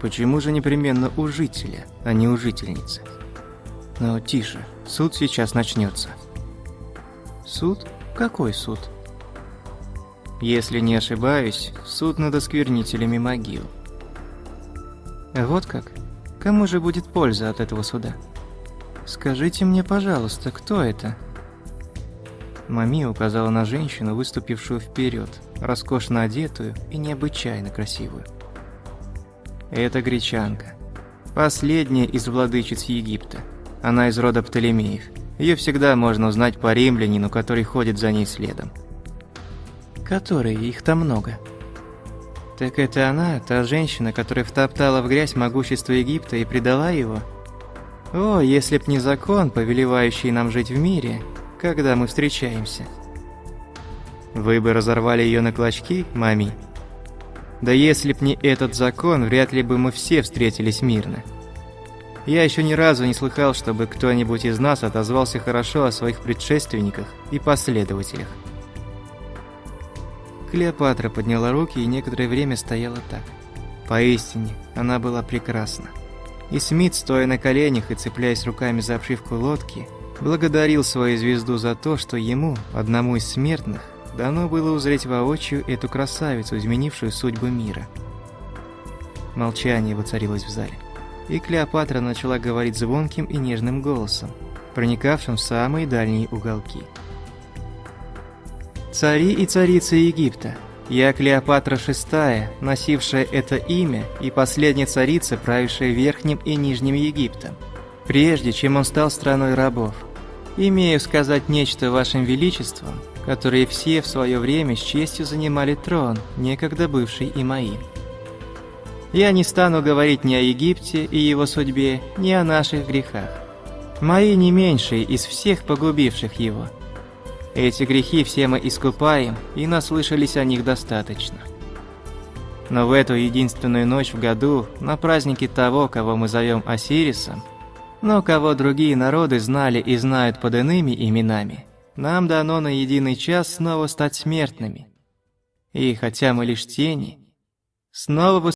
Почему же непременно у жителя, а не у жительницы? Но тише, суд сейчас начнется. Суд? Какой суд? Если не ошибаюсь, суд над осквернителями могил. Вот как? Кому же будет польза от этого суда? Скажите мне, пожалуйста, кто это? Мами указала на женщину, выступившую вперед, роскошно одетую и необычайно красивую. Это гречанка. Последняя из владычиц Египта. Она из рода Птолемеев. Ее всегда можно узнать по римлянину, который ходит за ней следом. Которые? Их там много. Так это она, та женщина, которая втоптала в грязь могущество Египта и предала его? О, если б не закон, повелевающий нам жить в мире, когда мы встречаемся. Вы бы разорвали ее на клочки, Мами? Да если б не этот закон, вряд ли бы мы все встретились мирно. Я еще ни разу не слыхал, чтобы кто-нибудь из нас отозвался хорошо о своих предшественниках и последователях. Клеопатра подняла руки и некоторое время стояла так. Поистине, она была прекрасна. И Смит, стоя на коленях и цепляясь руками за обшивку лодки, благодарил свою звезду за то, что ему, одному из смертных, дано было узреть воочию эту красавицу, изменившую судьбу мира. Молчание воцарилось в зале, и Клеопатра начала говорить звонким и нежным голосом, проникавшим в самые дальние уголки. «Цари и царицы Египта, я Клеопатра VI, носившая это имя, и последняя царица, правившая Верхним и Нижним Египтом, прежде чем он стал страной рабов. Имею сказать нечто вашим величеством, которые все в свое время с честью занимали трон, некогда бывший и моим. Я не стану говорить ни о Египте и его судьбе, ни о наших грехах. Мои не меньшие из всех погубивших его. Эти грехи все мы искупаем, и наслышались о них достаточно. Но в эту единственную ночь в году, на празднике того, кого мы зовем Осирисом, но кого другие народы знали и знают под иными именами, нам дано на единый час снова стать смертными. И хотя мы лишь тени, снова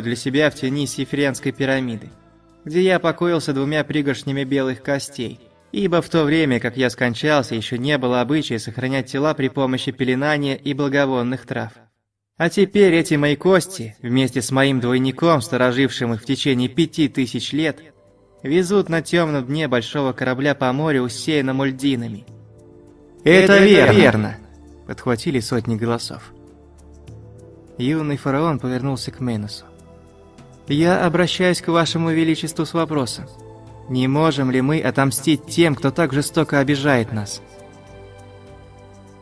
для себя в тени Сифиренской пирамиды, где я покоился 2 пригоршнями белых костей, ибо в то время, как я скончался, еще не было обычая сохранять тела при помощи пеленания и благовонных трав. А теперь эти мои кости, вместе с моим двойником, сторожившим их в течение 5000 лет, везут на темном дне большого корабля по морю, усеянному льдинами. «Это верно!» – подхватили сотни голосов. Юный фараон повернулся к Мейносу. «Я обращаюсь к вашему величеству с вопросом. Не можем ли мы отомстить тем, кто так жестоко обижает нас?»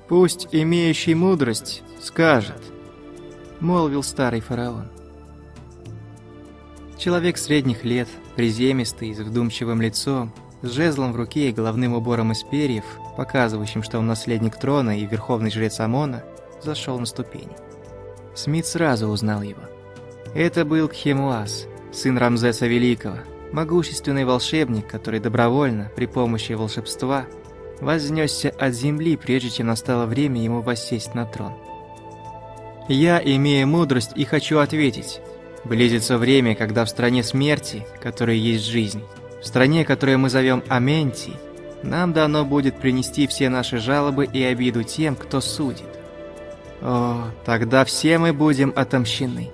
«Пусть имеющий мудрость скажет», — молвил старый фараон. Человек средних лет, приземистый, с вдумчивым лицом, с жезлом в руке и головным убором из перьев, показывающим, что он наследник трона и верховный жрец Амона, зашел на ступени. Смит сразу узнал его. Это был Кхемуас, сын Рамзеса Великого, могущественный волшебник, который добровольно, при помощи волшебства, вознесся от земли, прежде чем настало время ему воссесть на трон. «Я имею мудрость и хочу ответить. Близится время, когда в стране смерти, которая есть жизнь, в стране, которую мы зовем Аменти, нам дано будет принести все наши жалобы и обиду тем, кто судит. О, тогда все мы будем отомщены.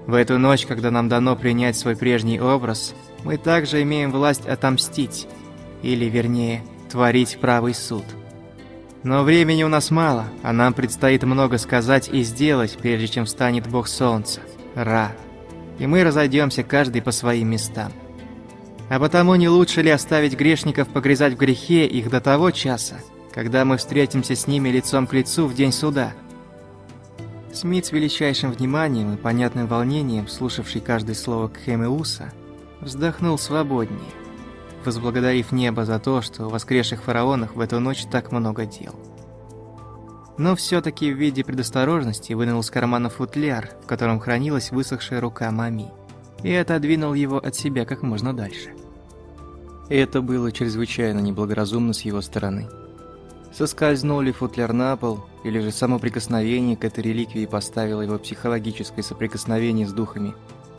В эту ночь, когда нам дано принять свой прежний образ, мы также имеем власть отомстить, или, вернее, творить правый суд. Но времени у нас мало, а нам предстоит много сказать и сделать, прежде чем встанет бог солнца, Ра, и мы разойдемся каждый по своим местам. А потому не лучше ли оставить грешников погрязать в грехе их до того часа, когда мы встретимся с ними лицом к лицу в день суда?» Смит с величайшим вниманием и понятным волнением, слушавший каждое слово Кхемеуса, вздохнул свободнее, возблагодарив небо за то, что у воскресших фараонов в эту ночь так много дел. Но все-таки в виде предосторожности вынул из кармана футляр, в котором хранилась высохшая рука Мами, и отодвинул его от себя как можно дальше. Это было чрезвычайно неблагоразумно с его стороны. Соскользнул ли футляр на пол, или же само прикосновение к этой реликвии поставило его психологическое соприкосновение с духами.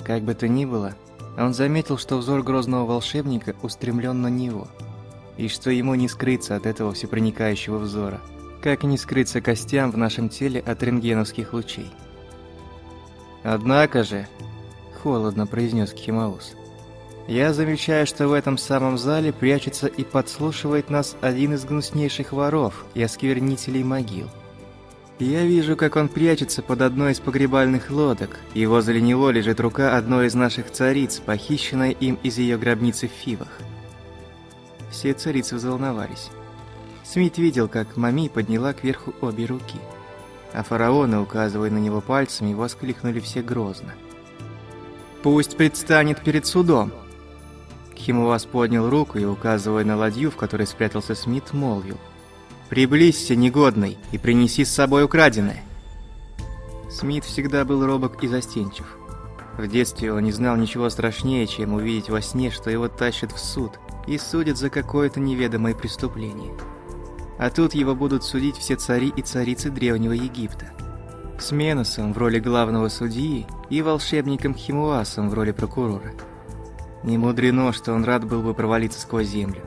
Как бы то ни было, он заметил, что взор грозного волшебника устремлен на него, и что ему не скрыться от этого всепроникающего взора, как и не скрыться костям в нашем теле от рентгеновских лучей. «Однако же», — холодно произнес Кхемаус, «я замечаю, что в этом самом зале прячется и подслушивает нас один из гнуснейших воров и осквернителей могил. Я вижу, как он прячется под одной из погребальных лодок, и возле него лежит рука одной из наших цариц, похищенная им из ее гробницы в Фивах». Все царицы взволновались. Смит видел, как Мами подняла кверху обе руки, а фараоны, указывая на него пальцами, воскликнули все грозно: «Пусть предстанет перед судом!» Кхемуас поднял руку и, указывая на ладью, в которой спрятался Смит, молвил: «Приблизься, негодный, и принеси с собой украденное!» Смит всегда был робок и застенчив. В детстве он не знал ничего страшнее, чем увидеть во сне, что его тащат в суд и судят за какое-то неведомое преступление. А тут его будут судить все цари и царицы Древнего Египта. С Меносом в роли главного судьи и волшебником Кхемуасом в роли прокурора. Не мудрено, что он рад был бы провалиться сквозь землю.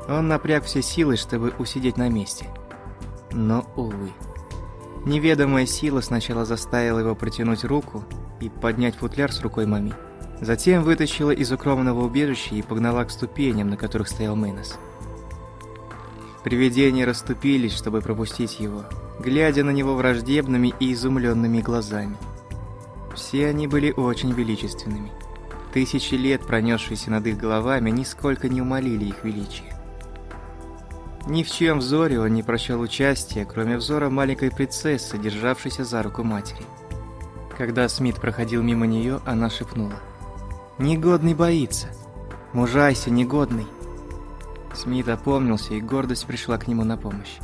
Он напряг все силы, чтобы усидеть на месте. Но, увы. Неведомая сила сначала заставила его протянуть руку и поднять футляр с рукой Мами. Затем вытащила из укромного убежища и погнала к ступеням, на которых стоял Менос. Привидения расступились, чтобы пропустить его, глядя на него враждебными и изумленными глазами. Все они были очень величественными. Тысячи лет, пронесшиеся над их головами, нисколько не умалили их величие. Ни в чьем взоре он не прочел участия, кроме взора маленькой принцессы, державшейся за руку матери. Когда Смит проходил мимо нее, она шепнула: «Негодный боится! Мужайся, негодный!» Смит опомнился, и гордость пришла к нему на помощь.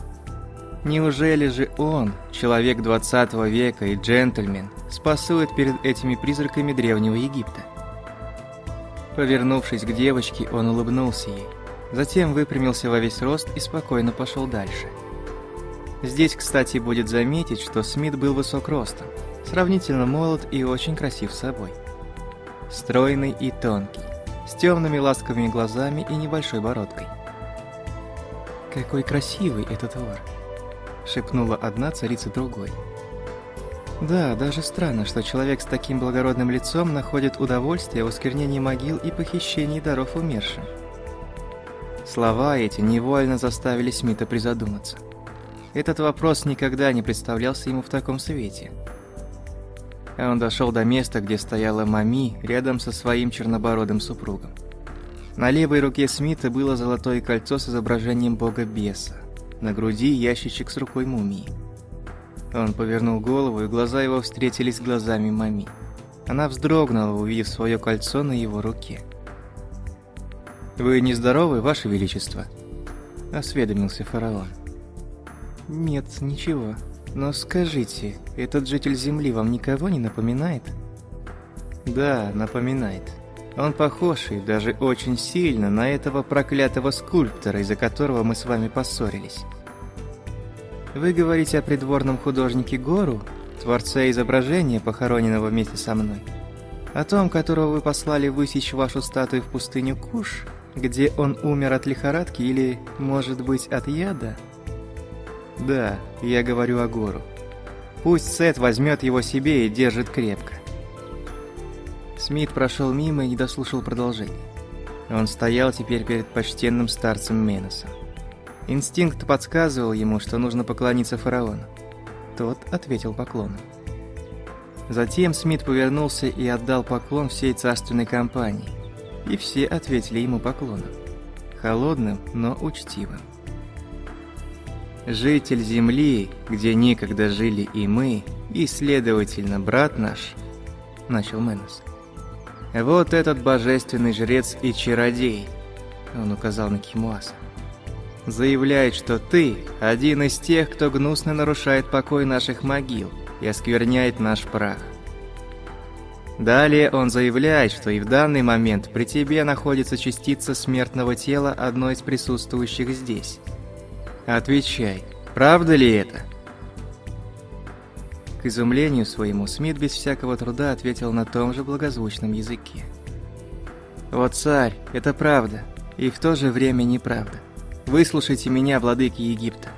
Неужели же он, человек 20 века и джентльмен, спасует перед этими призраками Древнего Египта? Повернувшись к девочке, он улыбнулся ей, затем выпрямился во весь рост и спокойно пошел дальше. Здесь, кстати, будет заметить, что Смит был высок ростом, Сравнительно молод и очень красив собой. Стройный и тонкий, с темными ласковыми глазами и небольшой бородкой. «Какой красивый этот вор!» — шепнула одна царица другой. Да, даже странно, что человек с таким благородным лицом находит удовольствие в осквернении могил и похищении даров умершим. Слова эти невольно заставили Смита призадуматься. Этот вопрос никогда не представлялся ему в таком свете. Он дошел до места, где стояла Мами рядом со своим чернобородым супругом. На левой руке Смита было золотое кольцо с изображением бога-беса, на груди ящичек с рукой мумии. Он повернул голову, и глаза его встретились с глазами Мами. Она вздрогнула, увидев свое кольцо на его руке. «Вы нездоровы, Ваше Величество?» – осведомился фараон. «Нет, ничего. Но скажите, этот житель Земли вам никого не напоминает?» «Да, напоминает. Он похож и даже очень сильно на этого проклятого скульптора, из-за которого мы с вами поссорились. Вы говорите о придворном художнике Гору, творце изображения, похороненного вместе со мной? О том, которого вы послали высечь вашу статую в пустыню Куш, где он умер от лихорадки или, может быть, от яда?» «Да, я говорю о Гору. Пусть Сет возьмет его себе и держит крепко». Смит прошел мимо и не дослушал продолжения. Он стоял теперь перед почтенным старцем Меносом. Инстинкт подсказывал ему, что нужно поклониться фараону. Тот ответил поклоном. Затем Смит повернулся и отдал поклон всей царственной компании. И все ответили ему поклоном. Холодным, но учтивым. «Житель земли, где некогда жили и мы, и, следовательно, брат наш», — начал Менос. «Вот этот божественный жрец и чародей», — он указал на Кимуаса, «заявляет, что ты один из тех, кто гнусно нарушает покой наших могил и оскверняет наш прах. Далее он заявляет, что и в данный момент при тебе находится частица смертного тела одной из присутствующих здесь. Отвечай, правда ли это?» К изумлению своему Смит без всякого труда ответил на том же благозвучном языке. «О, царь, это правда, и в то же время неправда. Выслушайте меня, владыки Египта.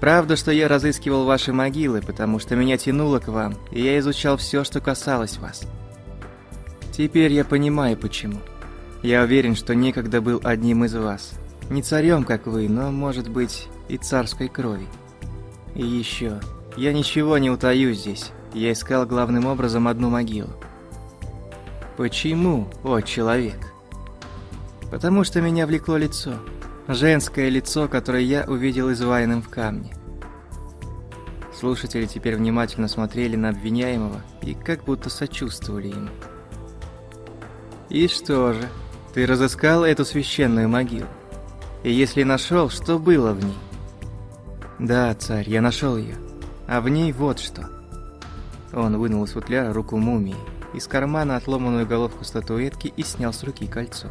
Правда, что я разыскивал ваши могилы, потому что меня тянуло к вам, и я изучал все, что касалось вас. Теперь я понимаю, почему. Я уверен, что некогда был одним из вас. Не царем, как вы, но, может быть, и царской крови. И еще, я ничего не утаю здесь. Я искал главным образом одну могилу. Почему, о человек? Потому что меня влекло лицо. Женское лицо, которое я увидел изваянным в камне. Слушатели теперь внимательно смотрели на обвиняемого и как будто сочувствовали ему. «И что же, ты разыскал эту священную могилу? И если нашел, что было в ней?» «Да, царь, я нашел ее. А в ней вот что». Он вынул из футляра руку мумии, из кармана отломанную головку статуэтки и снял с руки кольцо.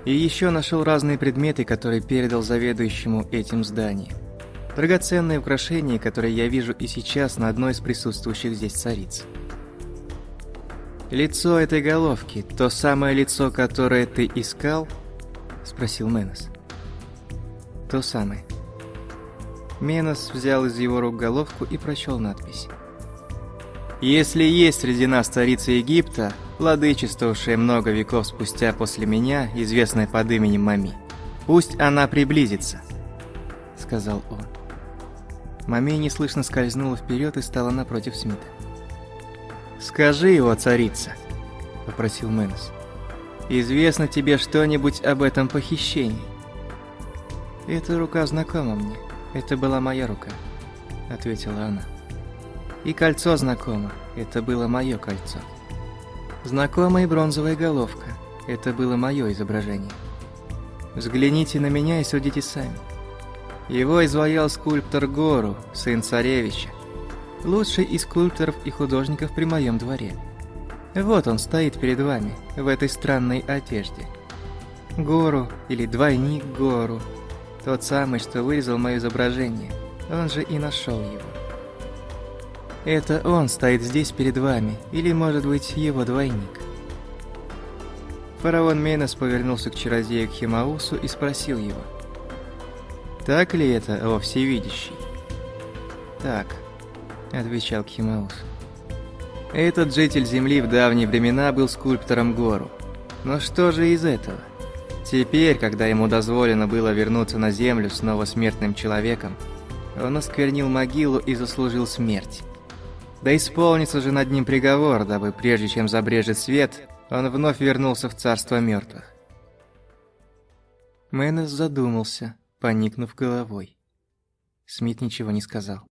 И еще нашел разные предметы, которые передал заведующему этим зданием. Драгоценные украшения, которые я вижу и сейчас на одной из присутствующих здесь цариц. «Лицо этой головки, то самое лицо, которое ты искал?» – спросил Менос. «То самое». Менос взял из его рук головку и прочел надпись. «Если есть среди нас царица Египта, владычествовавшая много веков спустя после меня, известная под именем Мами, пусть она приблизится», — сказал он. Мами неслышно скользнула вперед и стала напротив Смита. «Скажи его, царица», — попросил Менос. «Известно тебе что-нибудь об этом похищении?» «Эта рука знакома мне. Это была моя рука», — ответила она. «И кольцо знакомо. Это было мое кольцо. Знакома и бронзовая головка. Это было мое изображение. Взгляните на меня и судите сами. Его изваял скульптор Гору, сын царевича, лучший из скульпторов и художников при моем дворе. Вот он стоит перед вами, в этой странной одежде. Гору, или двойник Гору, тот самый, что вырезал мое изображение, он же и нашел его». Это он стоит здесь перед вами, или, может быть, его двойник. Фараон Менес повернулся к чародею Кхемаусу и спросил его. «Так ли это, о всевидящий?» «Так», — отвечал Кхемаус. «Этот житель Земли в давние времена был скульптором Гору. Но что же из этого? Теперь, когда ему дозволено было вернуться на Землю снова смертным человеком, он осквернил могилу и заслужил смерть. Да исполнится же над ним приговор, дабы прежде чем забрежет свет, он вновь вернулся в царство мертвых». Менес задумался, поникнув головой. Смит ничего не сказал.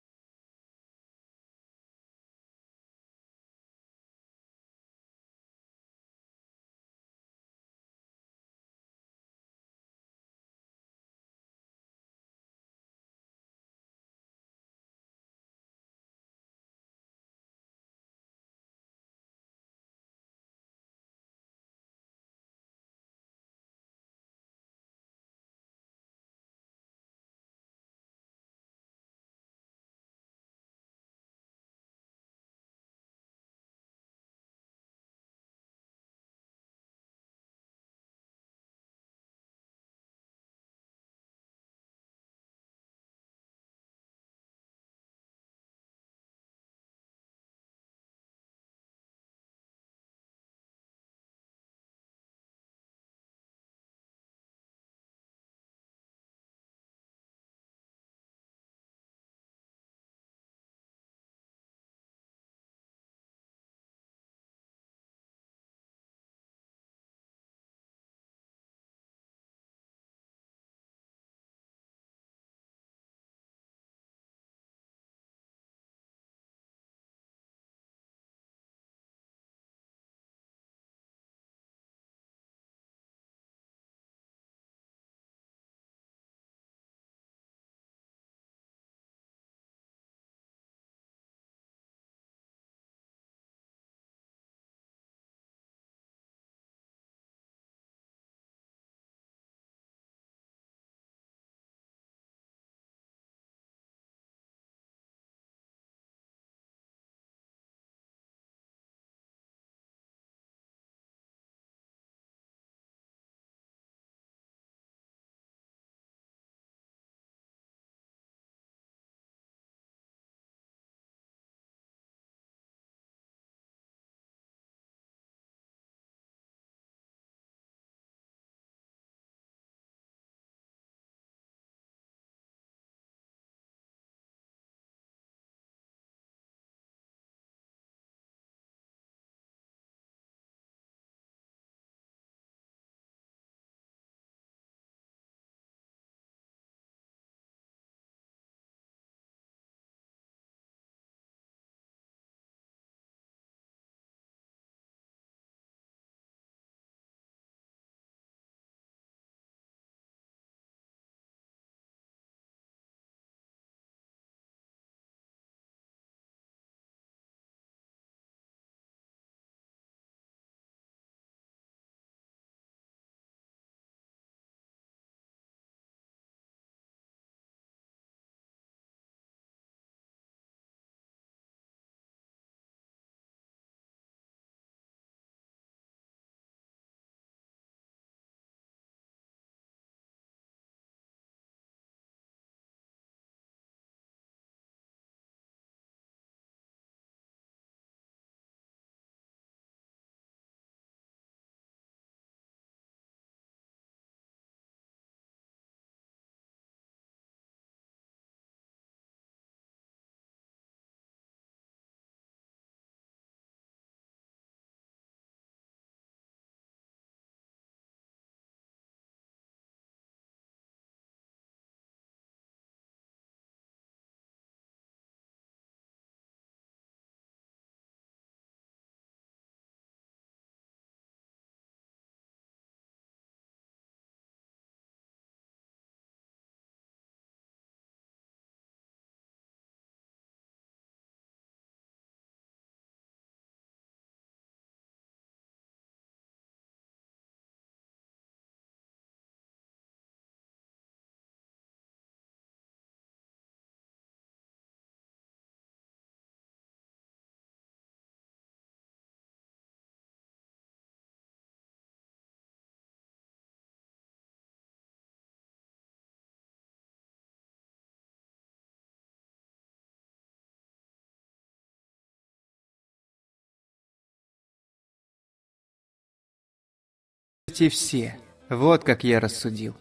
почти все. Вот как я рассудил.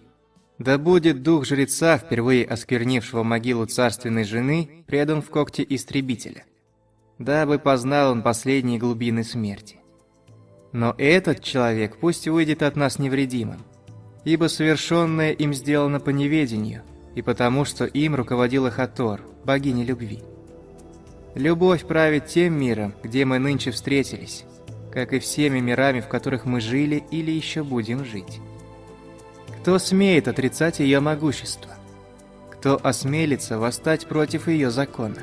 Да будет дух жреца, впервые осквернившего могилу царственной жены, предан в когти истребителя. Дабы познал он последние глубины смерти. Но этот человек пусть выйдет от нас невредимым, ибо совершенное им сделано по неведению, и потому, что им руководила Хатор, богиня любви. Любовь правит тем миром, где мы нынче встретились, как и всеми мирами, в которых мы жили или еще будем жить. Кто смеет отрицать ее могущество? Кто осмелится восстать против ее закона?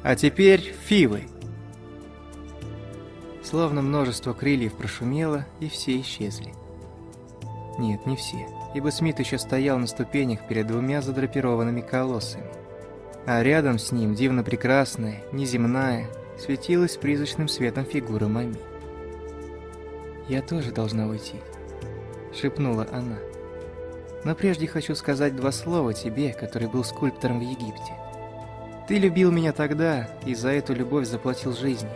А теперь фивы. Словно множество крыльев прошумело, и все исчезли. Нет, не все, ибо Смит еще стоял на ступенях перед двумя задрапированными колоссами. А рядом с ним дивно прекрасная, неземная, светилась призрачным светом фигура Мами. «Я тоже должна уйти», — шепнула она. «Но прежде хочу сказать два слова тебе, который был скульптором в Египте. Ты любил меня тогда, и за эту любовь заплатил жизнью.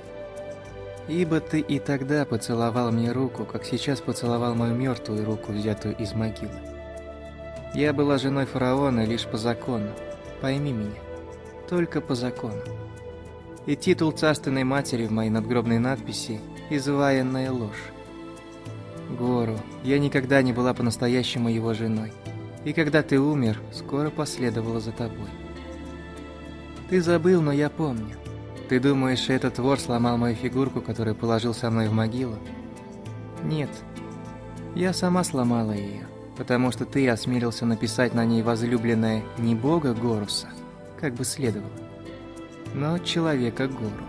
Ибо ты и тогда поцеловал мне руку, как сейчас поцеловал мою мертвую руку, взятую из могилы. Я была женой фараона лишь по закону, пойми меня, только по закону. И титул царственной матери в моей надгробной надписи – изваянная ложь. Гору, я никогда не была по-настоящему его женой, и когда ты умер, скоро последовала за тобой. Ты забыл, но я помню. Ты думаешь, этот вор сломал мою фигурку, которую положил со мной в могилу? Нет, я сама сломала ее, потому что ты осмелился написать на ней возлюбленное не бога Горуса, как бы следовало, но человека Гору.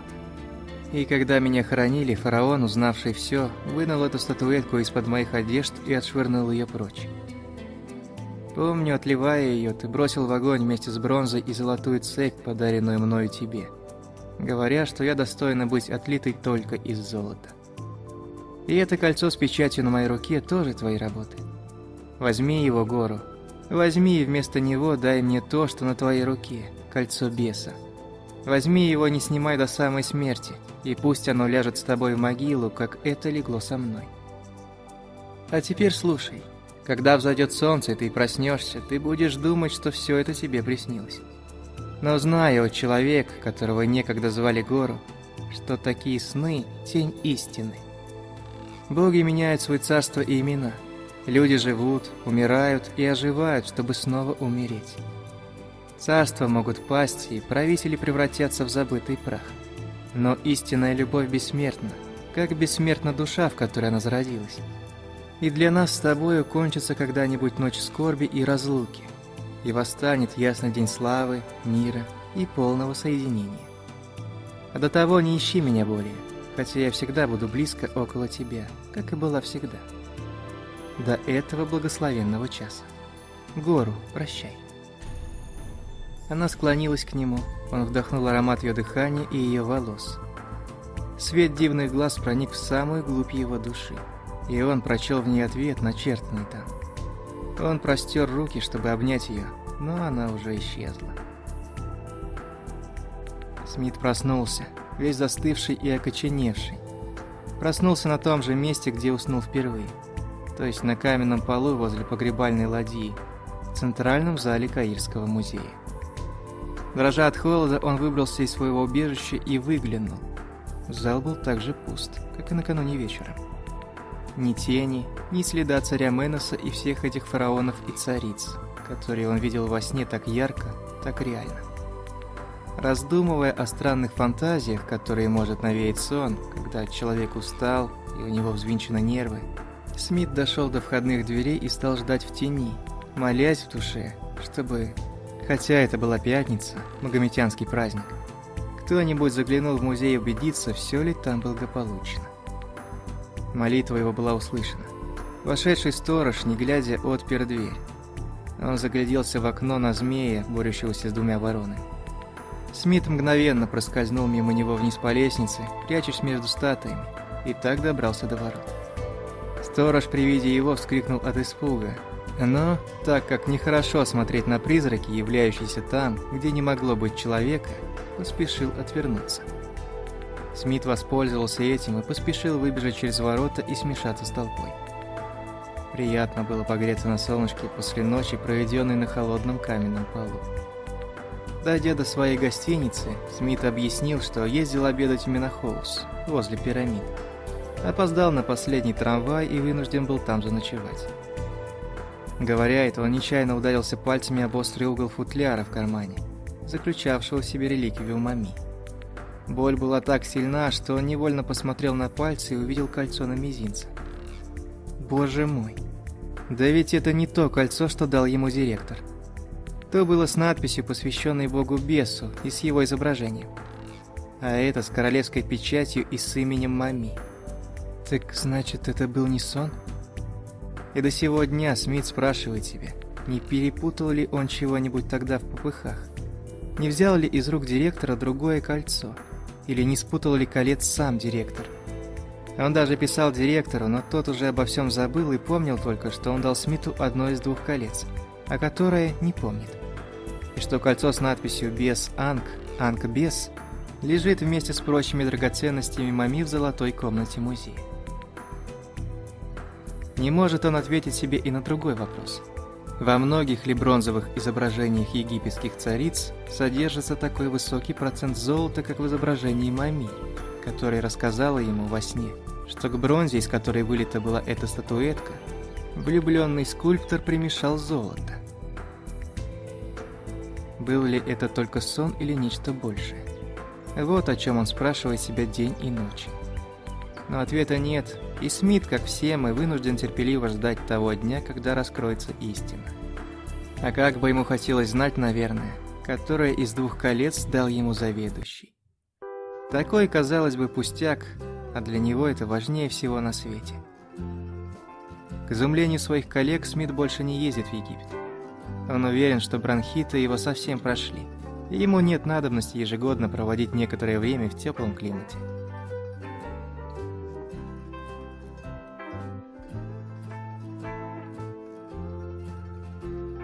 И когда меня хоронили, фараон, узнавший все, вынул эту статуэтку из-под моих одежд и отшвырнул ее прочь. Помню, отливая ее, ты бросил в огонь вместе с бронзой и золотую цепь, подаренную мною тебе, говоря, что я достойна быть отлитой только из золота. И это кольцо с печатью на моей руке тоже твои работы. Возьми его, Гору. Возьми и вместо него дай мне то, что на твоей руке, кольцо беса. Возьми его, не снимай до самой смерти, и пусть оно ляжет с тобой в могилу, как это легло со мной. А теперь слушай. Когда взойдет солнце, и ты проснешься, ты будешь думать, что все это тебе приснилось. Но знай, о человек, которого некогда звали Гору, что такие сны – тень истины. Боги меняют свои царства и имена. Люди живут, умирают и оживают, чтобы снова умереть. Царства могут пасть, и правители превратятся в забытый прах. Но истинная любовь бессмертна, как бессмертна душа, в которой она зародилась. И для нас с тобою кончится когда-нибудь ночь скорби и разлуки, и восстанет ясный день славы, мира и полного соединения. А до того не ищи меня более, хотя я всегда буду близко около тебя, как и была всегда. До этого благословенного часа. Гору, прощай. Она склонилась к нему, он вдохнул аромат ее дыхания и ее волос. Свет дивных глаз проник в самую глубь его души, и он прочел в ней ответ, начертанный там. Он простер руки, чтобы обнять ее, но она уже исчезла. Смит проснулся, весь застывший и окоченевший. Проснулся на том же месте, где уснул впервые, то есть на каменном полу возле погребальной ладьи, в центральном зале Каирского музея. Дрожа от холода, он выбрался из своего убежища и выглянул. Зал был так же пуст, как и накануне вечером. Ни тени, ни следа царя Меноса и всех этих фараонов и цариц, которые он видел во сне так ярко, так реально. Раздумывая о странных фантазиях, которые может навеять сон, когда человек устал и у него взвинчены нервы, Смит дошел до входных дверей и стал ждать в тени, молясь в душе, чтобы, хотя это была пятница, магометянский праздник, кто-нибудь заглянул в музей и убедиться, все ли там благополучно. Молитва его была услышана. Вошедший сторож, не глядя, отпер дверь. Он загляделся в окно на змея, борющегося с двумя воронами. Смит мгновенно проскользнул мимо него вниз по лестнице, прячась между статуями, и так добрался до ворот. Сторож при виде его вскрикнул от испуга, но, так как нехорошо смотреть на призраки, являющиеся там, где не могло быть человека, поспешил отвернуться. Смит воспользовался этим и поспешил выбежать через ворота и смешаться с толпой. Приятно было погреться на солнышке после ночи, проведенной на холодном каменном полу. Дойдя до своей гостиницы, Смит объяснил, что ездил обедать в Минахоус, возле пирамид. Опоздал на последний трамвай и вынужден был там заночевать. Говоря это, он нечаянно ударился пальцами об острый угол футляра в кармане, заключавшего в себе реликвию Мами. Боль была так сильна, что он невольно посмотрел на пальцы и увидел кольцо на мизинце. Боже мой! Да ведь это не то кольцо, что дал ему директор. То было с надписью, посвященной богу Бесу, и с его изображением. А это с королевской печатью и с именем Мами. Так значит, это был не сон? И до сего дня Смит спрашивает себя, не перепутал ли он чего-нибудь тогда в попыхах? Не взял ли из рук директора другое кольцо? Или не спутал ли колец сам директор? Он даже писал директору, но тот уже обо всем забыл и помнил только, что он дал Смиту одно из двух колец, а которое не помнит. И что кольцо с надписью «Бес Анг», «Анг-Бес» лежит вместе с прочими драгоценностями Мами в золотой комнате музея. Не может он ответить себе и на другой вопрос. Во многих ли бронзовых изображениях египетских цариц содержится такой высокий процент золота, как в изображении Мами, которая рассказала ему во сне, что к бронзе, из которой вылита была эта статуэтка, влюбленный скульптор примешал золото. Был ли это только сон или нечто большее? Вот о чем он спрашивает себя день и ночь. Но ответа нет, и Смит, как все мы, вынужден терпеливо ждать того дня, когда раскроется истина. А как бы ему хотелось знать, наверное, которое из двух колец дал ему заведующий. Такой, казалось бы, пустяк, а для него это важнее всего на свете. К изумлению своих коллег, Смит больше не ездит в Египет. Он уверен, что бронхиты его совсем прошли, и ему нет надобности ежегодно проводить некоторое время в теплом климате.